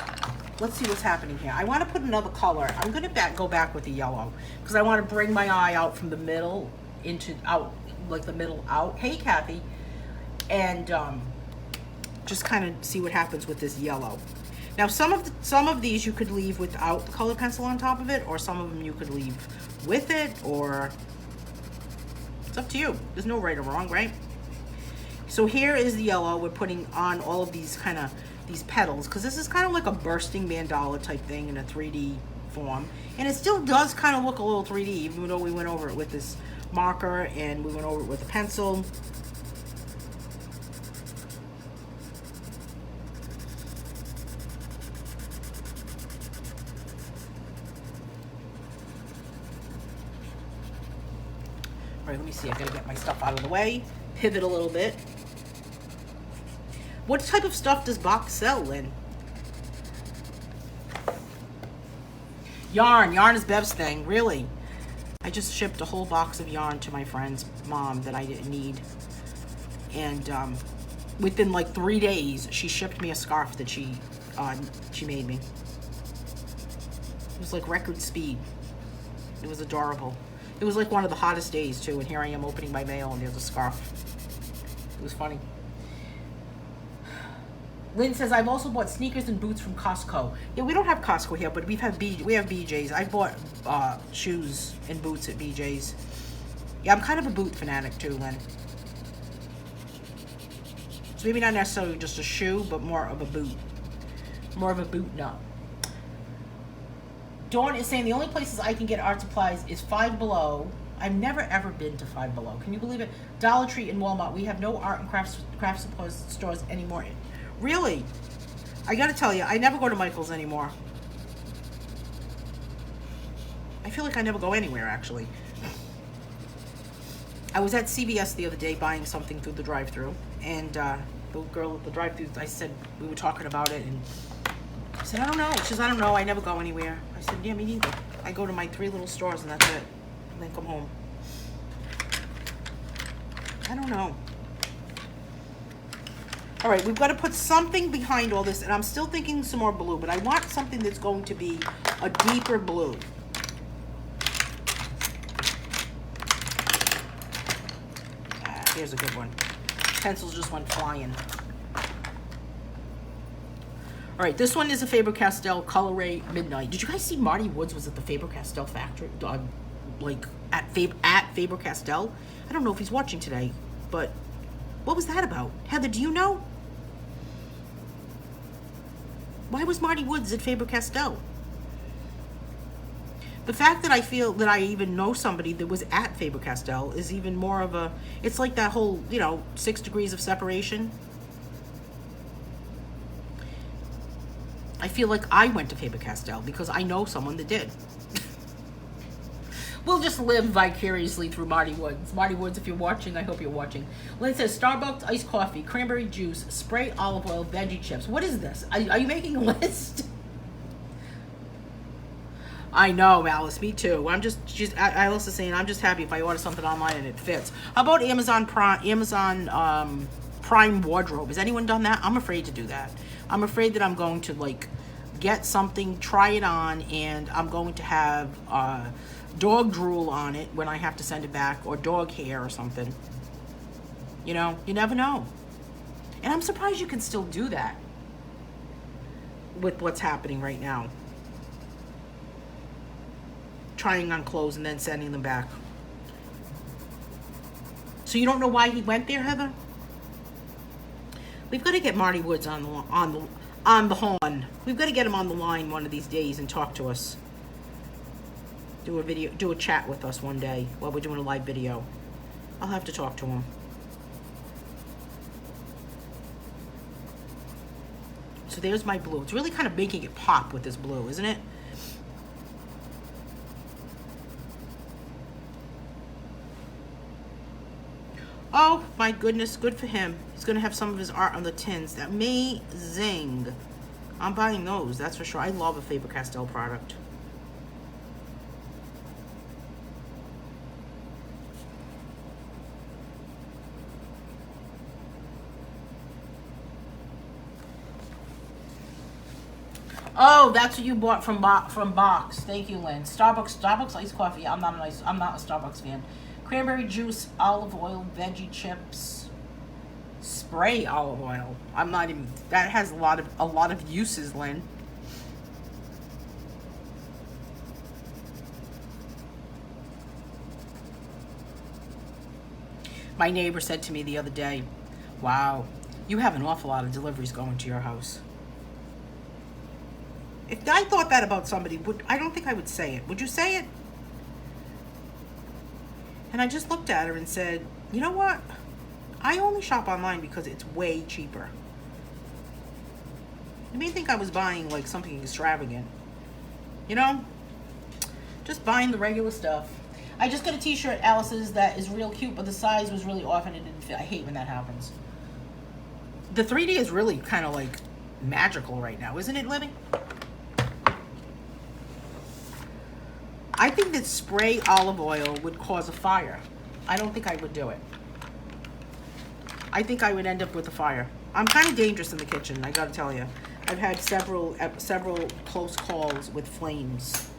let's see what's happening here. I want to put another color. I'm going to go back with the yellow because I want to bring my eye out from the middle like the middle out. Hey, Kathy. And just kind of see what happens with this yellow. Now, some of these you could leave without the colored pencil on top of it, or some of them you could leave with it, or it's up to you. There's no right or wrong, right? So here is the yellow. We're putting on all of these kind of these petals, because this is kind of like a bursting mandala type thing in a 3D form. And it still does kind of look a little 3D, even though we went over it with this marker and we went over it with a pencil. All right, let me see. I gotta get my stuff out of the way. Pivot a little bit. What type of stuff does Box sell, Lynn? Yarn. Yarn is Bev's thing. Really? I just shipped a whole box of yarn to my friend's mom that I didn't need. And within like 3 days, she shipped me a scarf that she made me. It was like record speed. It was adorable. It was like one of the hottest days too, and here I am opening my mail and there's a scarf. It was funny. Lynn says, I've also bought sneakers and boots from Costco. Yeah, we don't have Costco here, but we have BJ's. I bought shoes and boots at BJ's. Yeah, I'm kind of a boot fanatic too, Lynn. So maybe not necessarily just a shoe, but more of a boot. More of a boot nut. Dawn is saying the only places I can get art supplies is Five Below. I've never ever been to Five Below. Can you believe it? Dollar Tree and Walmart. We have no art and craft supplies stores anymore. Really? I gotta tell you, I never go to Michael's anymore. I feel like I never go anywhere, actually. I was at CVS the other day buying something through the drive-thru, and the girl at the drive-thru, I said, we were talking about it, and I said, I don't know. She says, I don't know, I never go anywhere. I said, yeah, me neither. I go to my 3 little stores and that's it. And then come home. I don't know. All right, we've got to put something behind all this, and I'm still thinking some more blue, but I want something that's going to be a deeper blue. Here's a good one. Pencils just went flying. All right, this one is a Faber-Castell Color Ray Midnight. Did you guys see Marty Woods was at the Faber-Castell factory, like at Faber-Castell? I don't know if he's watching today, but what was that about? Heather, do you know? Why was Marty Woods at Faber-Castell? The fact that I feel that I even know somebody that was at Faber-Castell is even more of a, it's like that whole, 6 degrees of separation. I feel like I went to Faber-Castell because I know someone that did. We'll just live vicariously through Marty Woods. Marty Woods, if you're watching, I hope you're watching. Lynn says, Starbucks iced coffee, cranberry juice, spray olive oil, veggie chips. What is this? Are you making a list? I know, Alice, me too. Alice is saying, I'm just happy if I order something online and it fits. How about Amazon Prime wardrobe? Has anyone done that? I'm afraid to do that. I'm afraid that I'm going to get something, try it on, and I'm going to have dog drool on it when I have to send it back, or dog hair or something. You never know. And I'm surprised you can still do that with what's happening right now. Trying on clothes and then sending them back. So you don't know why he went there, Heather? We've got to get Marty Woods on the horn. We've got to get him on the line one of these days and talk to us. Do a chat with us one day while we're doing a live video. I'll have to talk to him. So there's my blue. It's really kind of making it pop with this blue, isn't it? Oh my goodness, good for him. He's gonna have some of his art on the tins. Amazing. I'm buying those, that's for sure. I love a Faber-Castell product. Oh, that's what you bought from Box. Thank you, Lynn. Starbucks iced coffee. I'm not a Starbucks fan. Cranberry juice, olive oil, veggie chips, spray olive oil. I'm not even. That has a lot of uses, Lynn. My neighbor said to me the other day, "Wow, you have an awful lot of deliveries going to your house." If I thought that about somebody, I don't think I would say it. Would you say it? And I just looked at her and said, you know what? I only shop online because it's way cheaper. You may think I was buying like something extravagant. You know? Just buying the regular stuff. I just got a t-shirt, Alice's, that is real cute, but the size was really off and it didn't fit. I hate when that happens. The 3D is really kind of like magical right now, isn't it, Libby? I think that spray olive oil would cause a fire. I don't think I would do it. I think I would end up with a fire. I'm kind of dangerous in the kitchen, I gotta tell you. I've had several close calls with flames.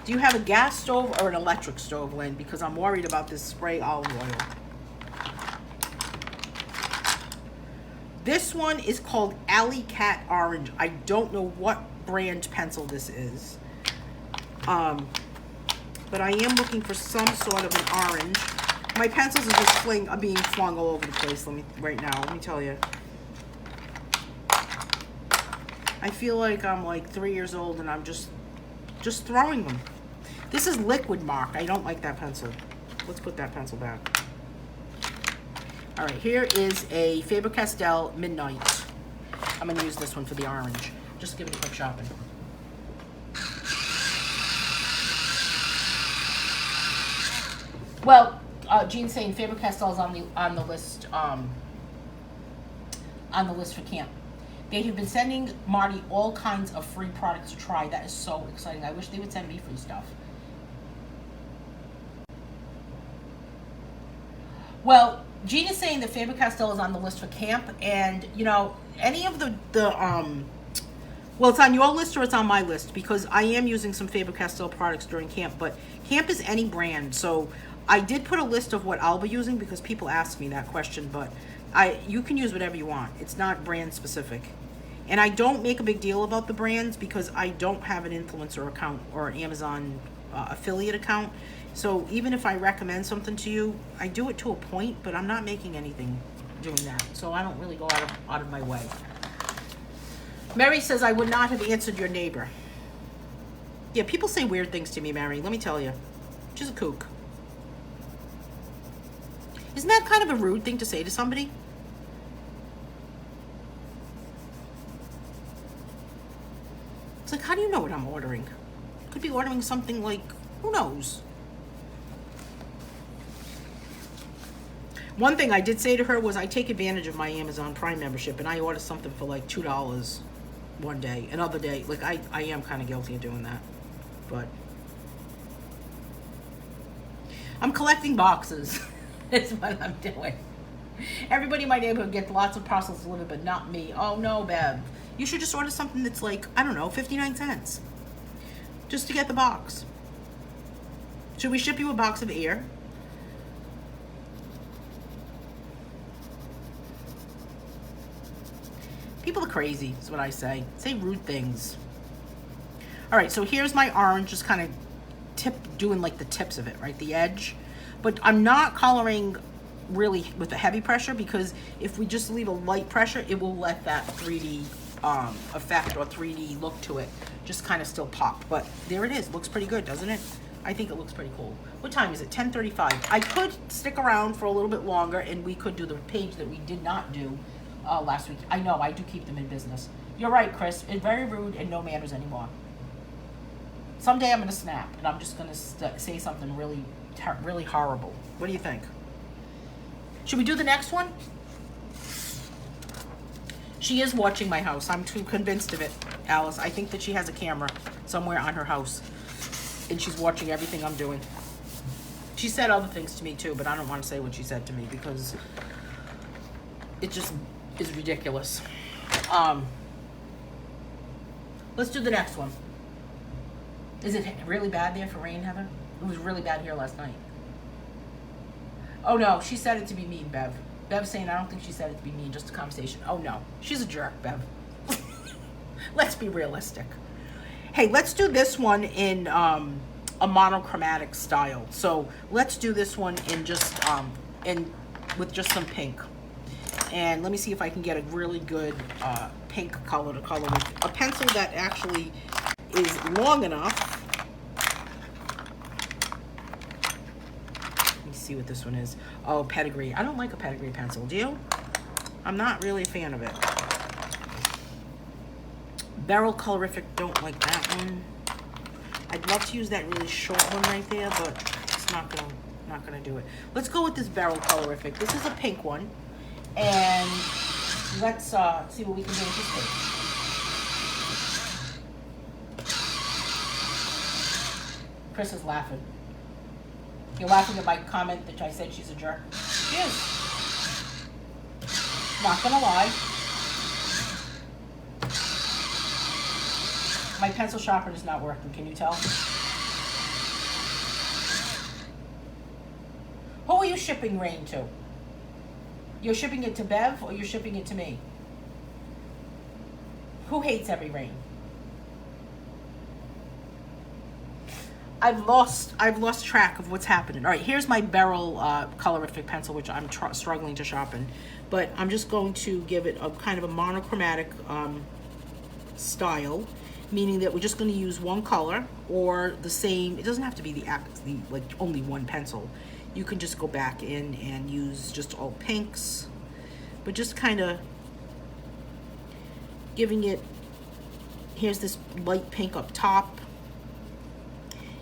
Do you have a gas stove or an electric stove, Lynn? Because I'm worried about this spray olive oil. This one is called Alley Cat Orange. I don't know what brand pencil this is. But I am looking for some sort of an orange. My pencils are just being flung all over the place right now. Let me tell you. I feel like I'm like 3 years old and I'm just throwing them. This is Liquid Mark. I don't like that pencil. Let's put that pencil back. All right, here is a Faber-Castell Midnight. I'm going to use this one for the orange. Just give it a quick shopping. Well, Jean's saying Faber-Castell's on the list for camp. They have been sending Marty all kinds of free products to try. That is so exciting. I wish they would send me free stuff. Well, Jean is saying that Faber-Castell is on the list for camp, and you know, any of well, it's on your list or it's on my list, because I am using some Faber-Castell products during camp, but camp is any brand. So I did put a list of what I'll be using because people ask me that question, but you can use whatever you want. It's not brand specific. And I don't make a big deal about the brands because I don't have an influencer account or an Amazon affiliate account. So even if I recommend something to you, I do it to a point, but I'm not making anything doing that. So I don't really go out of my way. Mary says, I would not have answered your neighbor. Yeah, people say weird things to me, Mary. Let me tell you. She's a kook. Isn't that kind of a rude thing to say to somebody? It's like, how do you know what I'm ordering? Could be ordering something like, who knows? One thing I did say to her was I take advantage of my Amazon Prime membership and I order something for like $2 one day. Another day, like I am kind of guilty of doing that. But I'm collecting boxes. That's what I'm doing. Everybody in my neighborhood gets lots of parcels delivered, but not me. Oh no, Bev. You should just order something that's like, I don't know, 59 cents. Just to get the box. Should we ship you a box of air? People are crazy, is what I say. Say rude things. All right, so here's my orange, just kind of doing like the tips of it, right? The edge. But I'm not coloring really with a heavy pressure because if we just leave a light pressure, it will let that 3D effect or 3D look to it just kind of still pop. But there it is. Looks pretty good, doesn't it? I think it looks pretty cool. What time is it? 10:35. I could stick around for a little bit longer and we could do the page that we did not do last week. I know, I do keep them in business. You're right, Chris. It's very rude and no manners anymore. Someday I'm going to snap and I'm just going to say something really, really horrible. What do you think? Should we do the next one? She is watching my house. I'm too convinced of it, Alice. I think that she has a camera somewhere on her house and she's watching everything I'm doing. She said other things to me too, but I don't want to say what she said to me because it just is ridiculous. Let's do the next one. Is it really bad there for rain, Heather? It was really bad here last night. Oh no, she said it to be mean, Bev. Bev's saying I don't think she said it to be mean, just a conversation. Oh no, she's a jerk, Bev. Let's be realistic. Hey, let's do this one in a monochromatic style. So let's do this one in just with just some pink. And let me see if I can get a really good pink color to color with. A pencil that actually is long enough. Let me see what this one is. Oh, Pedigree. I don't like a Pedigree pencil. Do you? I'm not really a fan of it. Barrel Colorific, don't like that one. I'd love to use that really short one right there, but it's not gonna do it. Let's go with this Barrel Colorific. This is a pink one, and let's see what we can do with this page. Chris is laughing. You're laughing at my comment that I said she's a jerk. She is. Not gonna lie. My pencil sharpener is not working, can you tell? Who are you shipping rain to? You're shipping it to Bev or you're shipping it to me? Who hates every rain? I've lost track of what's happening. All right, here's my Barrel Colorific pencil, which I'm struggling to sharpen. But I'm just going to give it a kind of a monochromatic style, meaning that we're just going to use one color or the same. It doesn't have to be the like only one pencil. You can just go back in and use just all pinks, but just kind of giving it, here's this light pink up top,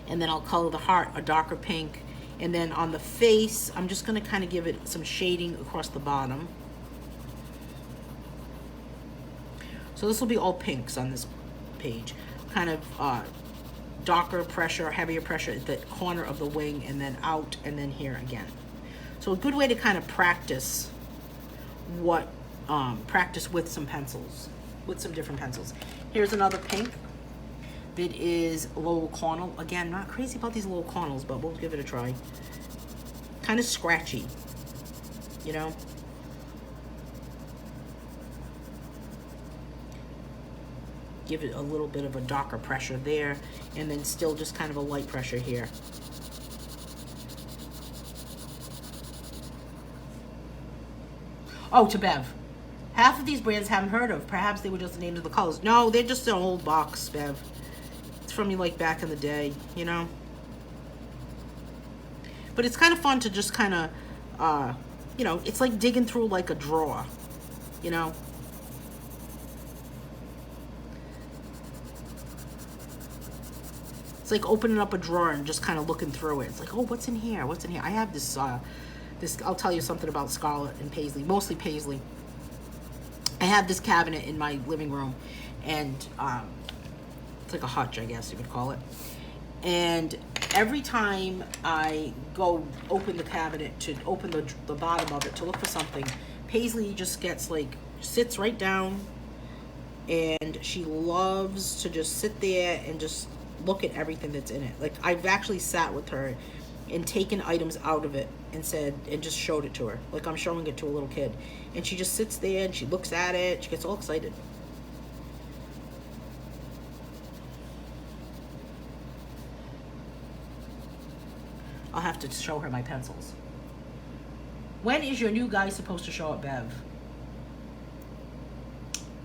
and then I'll color the heart a darker pink, and then on the face I'm just going to kind of give it some shading across the bottom. So this will be all pinks on this page, kind of darker pressure, heavier pressure at the corner of the wing, and then out, and then here again. So a good way to kind of practice practice with some pencils, with some different pencils. Here's another pink that is a little cornel. Again, not crazy about these little cornels, but we'll give it a try. Kind of scratchy, you know. Give it a little bit of a darker pressure there, and then still just kind of a light pressure here. Oh, to Bev. Half of these brands haven't heard of. Perhaps they were just the names of the colors. No, they're just an old box, Bev. It's from like back in the day, you know. But it's kind of fun to just kind of, you know, it's like digging through like a drawer, you know. It's like opening up a drawer and just kind of looking through it. It's like, oh, what's in here? What's in here? I have this, I'll tell you something about Scarlet and Paisley, mostly Paisley. I have this cabinet in my living room, and it's like a hutch, I guess you could call it. And every time I go open the cabinet to open the bottom of it to look for something, Paisley just gets like, sits right down, and she loves to just sit there and just look at everything that's in it. Like, I've actually sat with her and taken items out of it and said, and just showed it to her, like I'm showing it to a little kid, and she just sits there and she looks at it. She gets all excited. I'll have to show her my pencils. When is your new guy supposed to show up, Bev?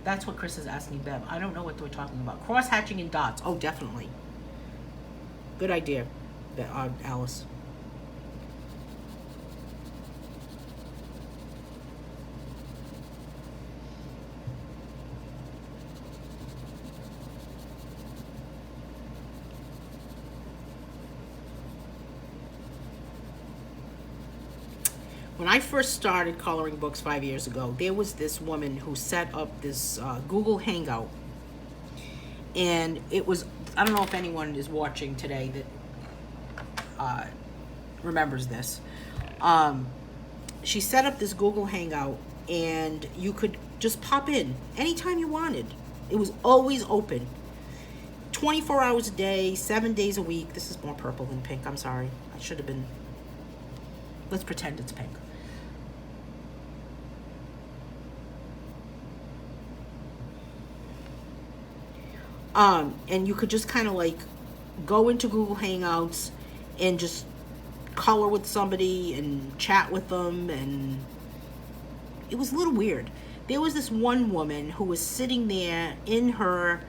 That's what Chris is asking Bev. I don't know what we're talking about. Cross hatching and dots. Oh, definitely. Good idea, Alice. When I first started coloring books 5 years ago, there was this woman who set up this Google Hangout. And it was, I don't know if anyone is watching today that remembers this. She set up this Google Hangout, and you could just pop in anytime you wanted. It was always open. 24 hours a day, 7 days a week. This is more purple than pink. I'm sorry. I should have been. Let's pretend it's pink. And you could just kind of like go into Google Hangouts and just color with somebody and chat with them, and it was a little weird. There was this one woman who was sitting there in her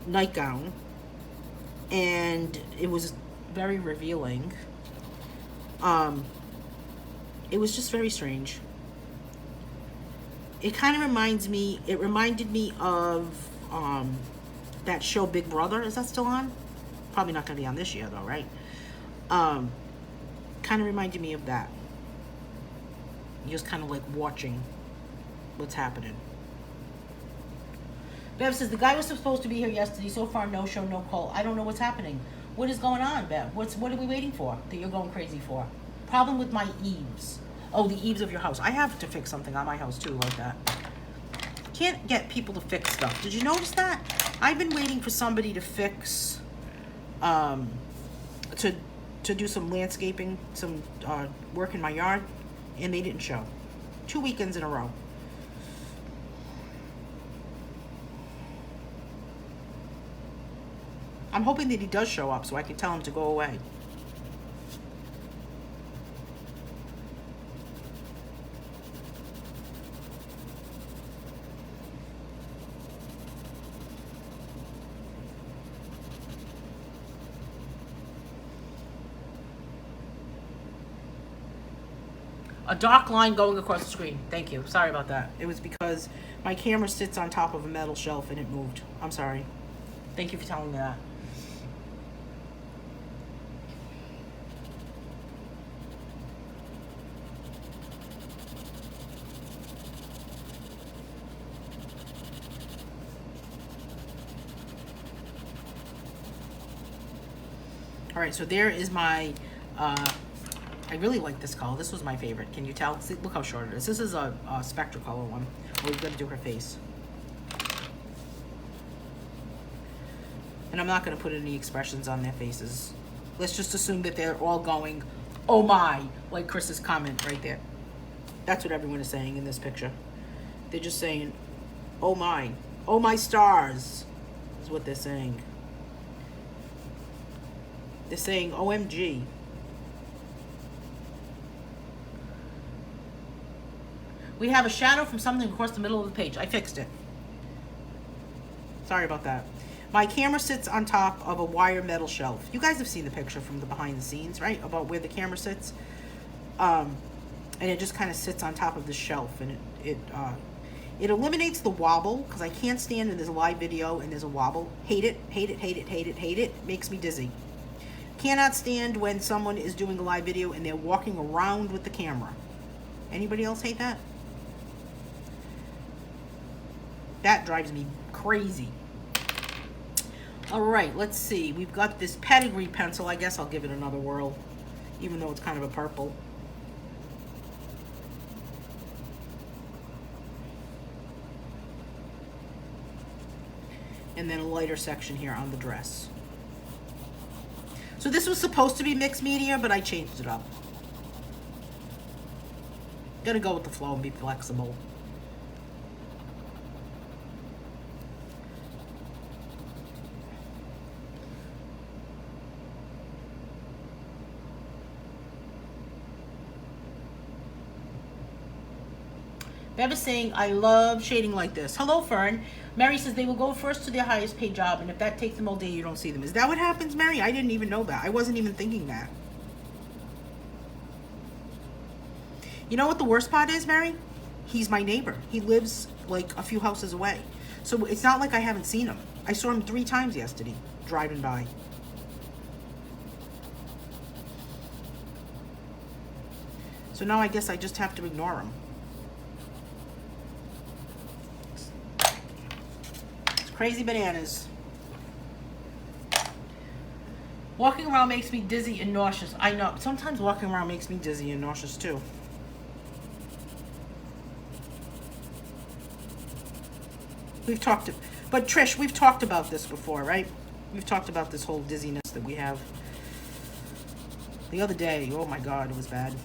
nightgown, and it was very revealing. It was just very strange. It kind of reminded me of that show Big Brother. Is that still on? Probably not going to be on this year though, right? Kind of reminded me of that. You're just kind of like watching what's happening. Bev says, the guy was supposed to be here yesterday. So far, no show, no call. I don't know what's happening. What is going on, Bev? What are we waiting for that you're going crazy for? Problem with my eaves. Oh, the eaves of your house. I have to fix something on my house too, like that. Can't get people to fix stuff. Did you notice that? I've been waiting for somebody to fix, to do some landscaping, some work in my yard, and they didn't show. 2 weekends in a row. I'm hoping that he does show up so I can tell him to go away. A dark line going across the screen. Thank you. Sorry about that. It was because my camera sits on top of a metal shelf and it moved. I'm sorry. Thank you for telling me that. All right, so there is my, I really like this color. This was my favorite. Can you tell? See, look how short it is. This is a spectral color one. We're going to do her face. And I'm not going to put any expressions on their faces. Let's just assume that they're all going, oh my, like Chris's comment right there. That's what everyone is saying in this picture. They're just saying, oh my stars, is what they're saying. They're saying, OMG. We have a shadow from something across the middle of the page. I fixed it. Sorry about that. My camera sits on top of a wire metal shelf. You guys have seen the picture from the behind the scenes, right? About where the camera sits. And it just kind of sits on top of the shelf. And it eliminates the wobble, because I can't stand when there's a live video and there's a wobble. Hate it, hate it, hate it, hate it, hate it. Makes me dizzy. Cannot stand when someone is doing a live video and they're walking around with the camera. Anybody else hate that? That drives me crazy. All right, let's see. We've got this pedigree pencil. I guess I'll give it another whirl, even though it's kind of a purple. And then a lighter section here on the dress. So this was supposed to be mixed media, but I changed it up. Gotta go with the flow and be flexible. Bev is saying, I love shading like this. Hello, Fern. Mary says they will go first to their highest paid job, and if that takes them all day, you don't see them. Is that what happens, Mary? I didn't even know that. I wasn't even thinking that. You know what the worst part is, Mary? He's my neighbor. He lives like a few houses away. So it's not like I haven't seen him. I saw him 3 times yesterday, driving by. So now I guess I just have to ignore him. Crazy bananas. Walking around makes me dizzy and nauseous. I know. Sometimes walking around makes me dizzy and nauseous too. But Trish, we've talked about this before, right? We've talked about this whole dizziness that we have. The other day, oh my God, it was bad.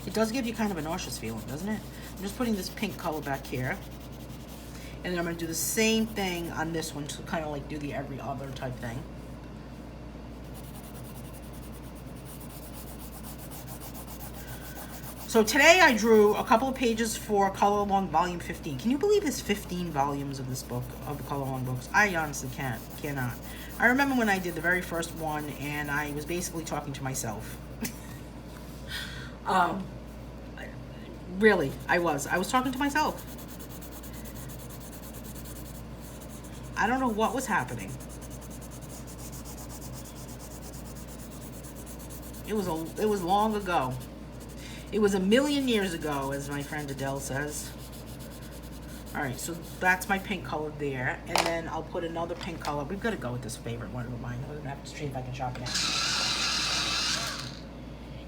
It does give you kind of a nauseous feeling, doesn't it? I'm just putting this pink color back here. And then I'm going to do the same thing on this one to kind of like do the every other type thing. So today I drew a couple of pages for Color Along Volume 15. Can you believe there's 15 volumes of this book, of the Color Along books? I honestly cannot. I remember when I did the very first one, and I was basically talking to myself. Really, I was talking to myself. I don't know what was happening. It was long ago. It was a million years ago, as my friend Adele says. All right, so that's my pink color there. And then I'll put another pink color. We've got to go with this favorite one of mine. I'm going to have to see if I can sharpen it.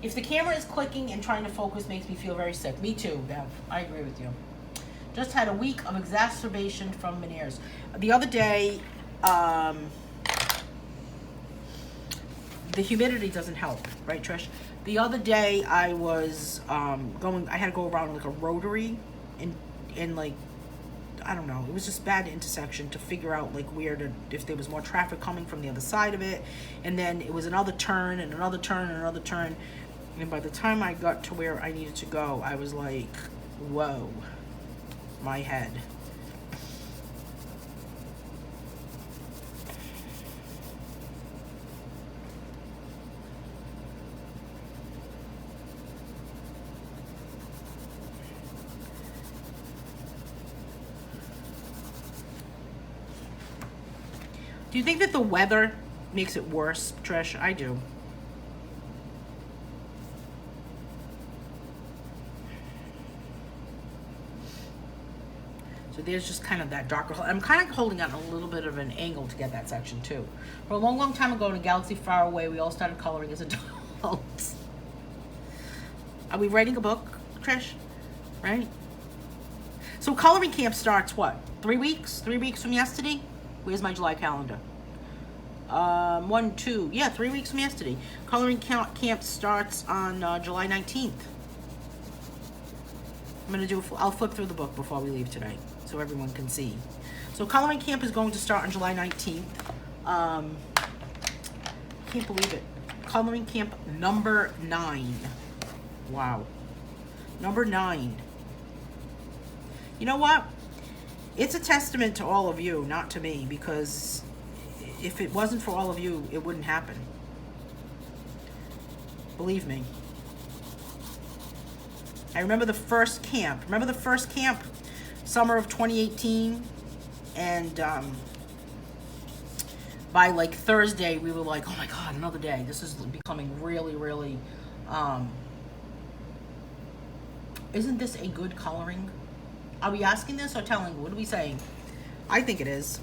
If the camera is clicking and trying to focus makes me feel very sick. Me too, Bev. I agree with you. Just had a week of exacerbation from Meniere's. The other day, the humidity doesn't help, right, Trish? The other day I was I had to go around like a rotary in like, I don't know, it was just bad intersection to figure out like if there was more traffic coming from the other side of it. And then it was another turn and another turn and another turn. And by the time I got to where I needed to go, I was like, whoa, my head. Do you think that the weather makes it worse, Trish? I do. So there's just kind of that darker. I'm kind of holding on a little bit of an angle to get that section too. For a long, long time ago in a galaxy far away, we all started coloring as adults. Are we writing a book, Trish? Right? So coloring camp starts what? 3 weeks? 3 weeks from yesterday? Where's my July calendar? 1, 2, yeah, 3 weeks from yesterday. Coloring camp starts on July 19th. I'll flip through the book before we leave today so everyone can see. So coloring camp is going to start on July 19th. Can't believe it. Coloring camp number 9. Wow. Number 9. You know what? It's a testament to all of you, not to me, because if it wasn't for all of you, it wouldn't happen. Believe me. I remember the first camp. Remember the first camp? Summer of 2018. And by like Thursday, we were like, oh my God, another day. This is becoming really, really... isn't this a good coloring? Are we asking this or telling? What are we saying? I think it is.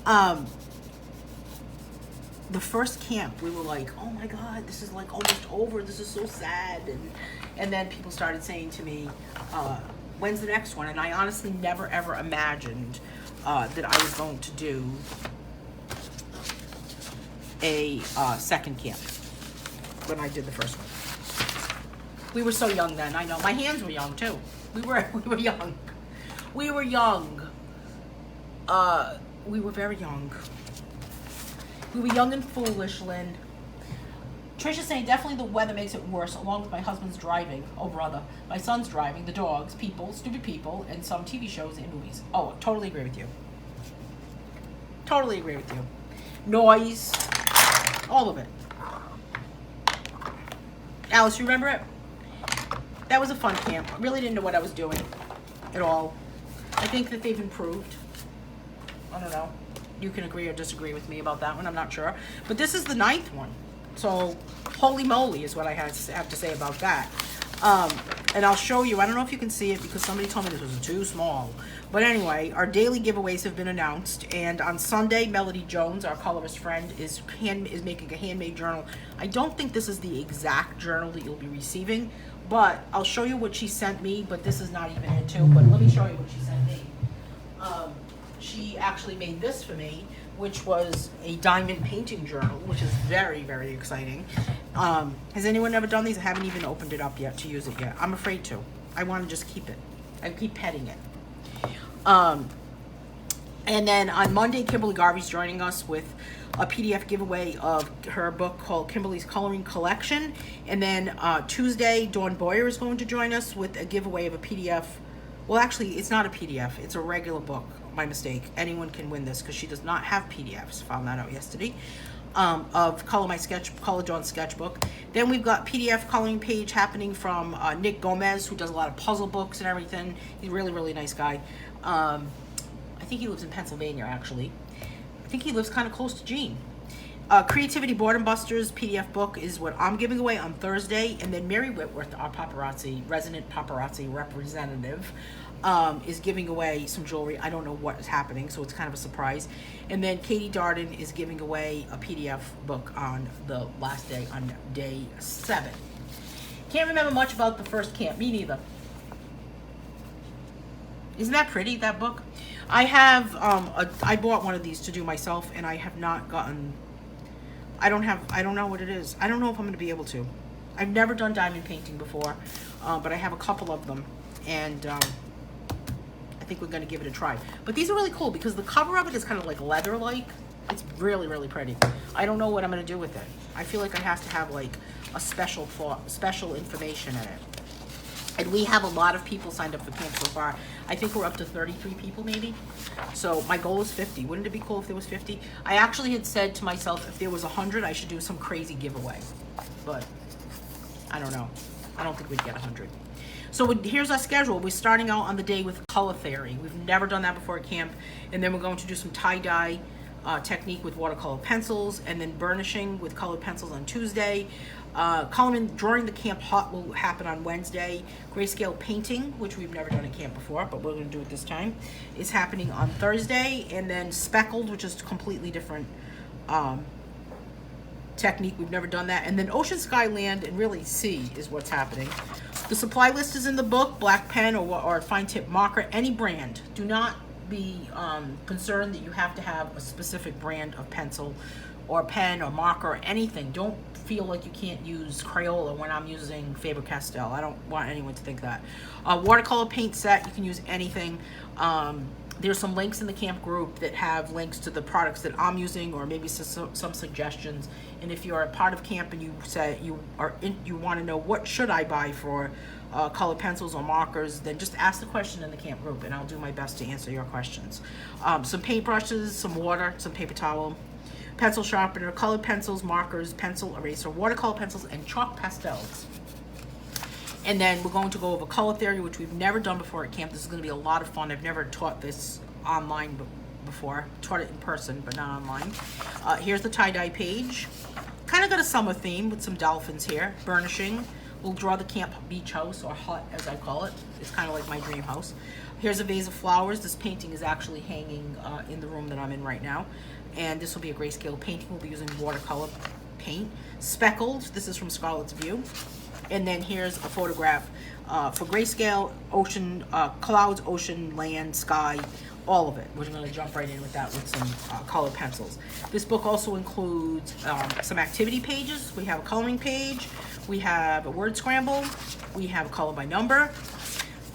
The first camp, we were like, oh my God, this is like almost over. This is so sad. And then people started saying to me, when's the next one? And I honestly never, ever imagined that I was going to do a second camp when I did the first one. We were so young then, I know. My hands were young too. We were young. We were young. We were very young. We were young and foolish, Lynn. Trisha's saying definitely the weather makes it worse, along with my husband's driving. Oh, brother. My son's driving, the dogs, people, stupid people, and some TV shows and movies. Oh, totally agree with you. Totally agree with you. Noise. All of it. Alice, you remember it? That was a fun camp. I really didn't know what I was doing at all. I think that they've improved. I don't know. You can agree or disagree with me about that one. I'm not sure. But this is the 9th one. So, holy moly is what I have to say about that. And I'll show you. I don't know if you can see it because somebody told me this was too small. But anyway, our daily giveaways have been announced. And on Sunday, Melody Jones, our colorist friend, is making a handmade journal. I don't think this is the exact journal that you'll be receiving. But I'll show you what she sent me. But this is not even it too. But let me show you what she sent me. She actually made this for me, which was a diamond painting journal, which is very, very exciting. Has anyone ever done these? I haven't even opened it up yet to use it yet. I'm afraid to. I want to just keep it. I keep petting it. And then on Monday, Kimberly Garvey's joining us with a PDF giveaway of her book called Kimberly's Coloring Collection. And then Tuesday, Dawn Boyer is going to join us with a giveaway of a PDF. Well, actually, it's not a PDF. It's a regular book. My mistake. Anyone can win this because she does not have PDFs. Found that out yesterday. Of Color Dawn Sketchbook. Then we've got PDF coloring page happening from Nick Gomez, who does a lot of puzzle books and everything. He's a really, really nice guy. I think he lives in Pennsylvania, actually. I think he lives kind of close to Gene. Creativity Boredom Busters PDF book is what I'm giving away on Thursday. And then Mary Whitworth, our resident paparazzi representative, is giving away some jewelry. I don't know what is happening, so it's kind of a surprise. And then Katie Darden is giving away a PDF book on the last day, on day 7. Can't remember much about the first camp. Me neither. Isn't that pretty, that book? I have, I bought one of these to do myself, and I have not gotten, I don't know what it is. I don't know if I'm going to be able to. I've never done diamond painting before, but I have a couple of them, and I think we're going to give it a try. But these are really cool because the cover of it is kind of like leather-like. It's really, really pretty. I don't know what I'm going to do with it. I feel like I have to have like a special information in it. And we have a lot of people signed up for camp so far. I think we're up to 33 people maybe. So my goal is 50. Wouldn't it be cool if there was 50? I actually had said to myself, if there was 100, I should do some crazy giveaway. But I don't know. I don't think we'd get 100. So here's our schedule. We're starting out on the day with color theory. We've never done that before at camp. And then we're going to do some tie-dye technique with watercolor pencils, and then burnishing with colored pencils on Tuesday. Coloring during the camp hot will happen on Wednesday. Grayscale painting, which we've never done at camp before, but we're going to do it this time, is happening on Thursday. And then speckled, which is a completely different technique. We've never done that. And then ocean, sky, land, and really sea is what's happening. The supply list is in the book. Black pen or fine tip marker, any brand. Do not be concerned that you have to have a specific brand of pencil or pen or marker or anything. Don't feel like you can't use Crayola when I'm using Faber-Castell. I don't want anyone to think that. Watercolor paint set, you can use anything. There's some links in the camp group that have links to the products that I'm using, or maybe some suggestions. And if you're a part of camp and you say you want to know what should I buy for colored pencils or markers, then just ask the question in the camp group and I'll do my best to answer your questions. Some paintbrushes, some water, some paper towel, pencil sharpener, colored pencils, markers, pencil eraser, watercolor pencils, and chalk pastels. And then we're going to go over color theory, which we've never done before at camp. This is going to be a lot of fun. I've never taught this online before. Taught it in person, but not online. Here's the tie-dye page. Kind of got a summer theme with some dolphins here. Burnishing. We'll draw the camp beach house, or hut as I call it. It's kind of like my dream house. Here's a vase of flowers. This painting is actually hanging in the room that I'm in right now. And this will be a grayscale painting. We'll be using watercolor paint. Speckled. This is from Scarlett's View. And then here's a photograph for grayscale, ocean, clouds, ocean, land, sky, all of it. We're going to jump right in with that with some colored pencils. This book also includes some activity pages. We have a coloring page. We have a word scramble. We have a color by number.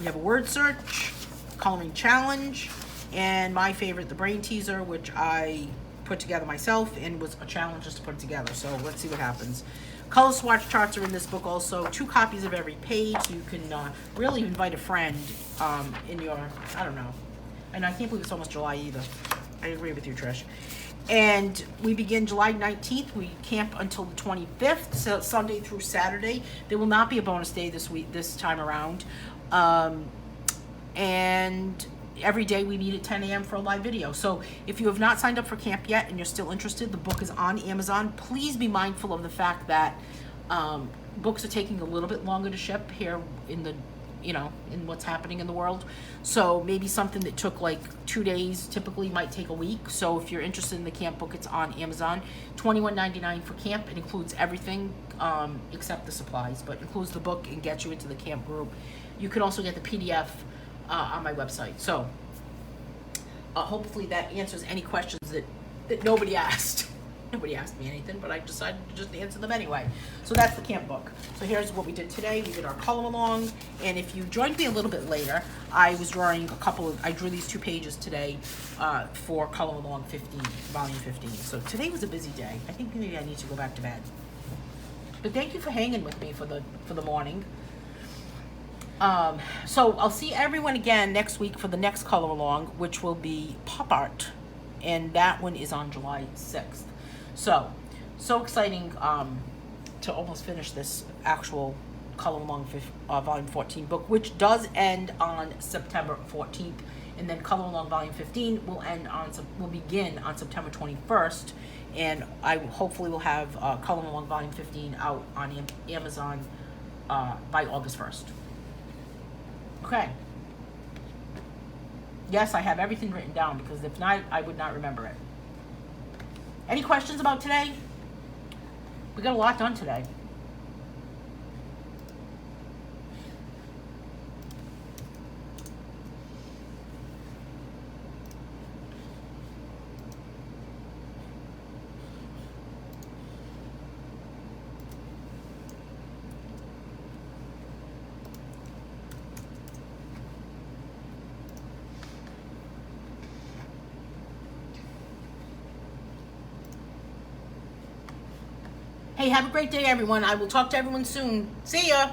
We have a word search, coloring challenge, and my favorite, the brain teaser, which I put together myself and was a challenge just to put it together. So let's see what happens. Color swatch charts are in this book also. 2 copies of every page. You can really invite a friend in your, I don't know. And I can't believe it's almost July either. I agree with you, Trish. And we begin July 19th. We camp until the 25th, so Sunday through Saturday. There will not be a bonus day this time around. And every day we meet at 10 a.m. for a live video. So if you have not signed up for camp yet and you're still interested, the book is on Amazon. Please be mindful of the fact that books are taking a little bit longer to ship here in the, in what's happening in the world. So maybe something that took like 2 days typically might take a week. So if you're interested in the camp book, it's on Amazon. $21.99 for camp. It includes everything except the supplies, but includes the book and gets you into the camp group. You can also get the PDF on my website. So hopefully that answers any questions that nobody asked. Nobody asked me anything, but I decided to just answer them anyway. So that's the camp book. So here's what we did today. We did our column along, and if you joined me a little bit later, I was drawing I drew these 2 pages today for column along 15, volume 15. So today was a busy day. I think maybe I need to go back to bed. But thank you for hanging with me for the morning. So I'll see everyone again next week for the next color along, which will be pop art, and that one is on July 6th. So exciting to almost finish this actual color along volume 14 book, which does end on September 14th, and then color along volume 15 will begin on September 21st, and I hopefully will have color along volume 15 out on Amazon by August 1st. Okay. Yes, I have everything written down, because if not, I would not remember it. Any questions about today? We got a lot done today. Hey, have a great day, everyone. I will talk to everyone soon. See ya.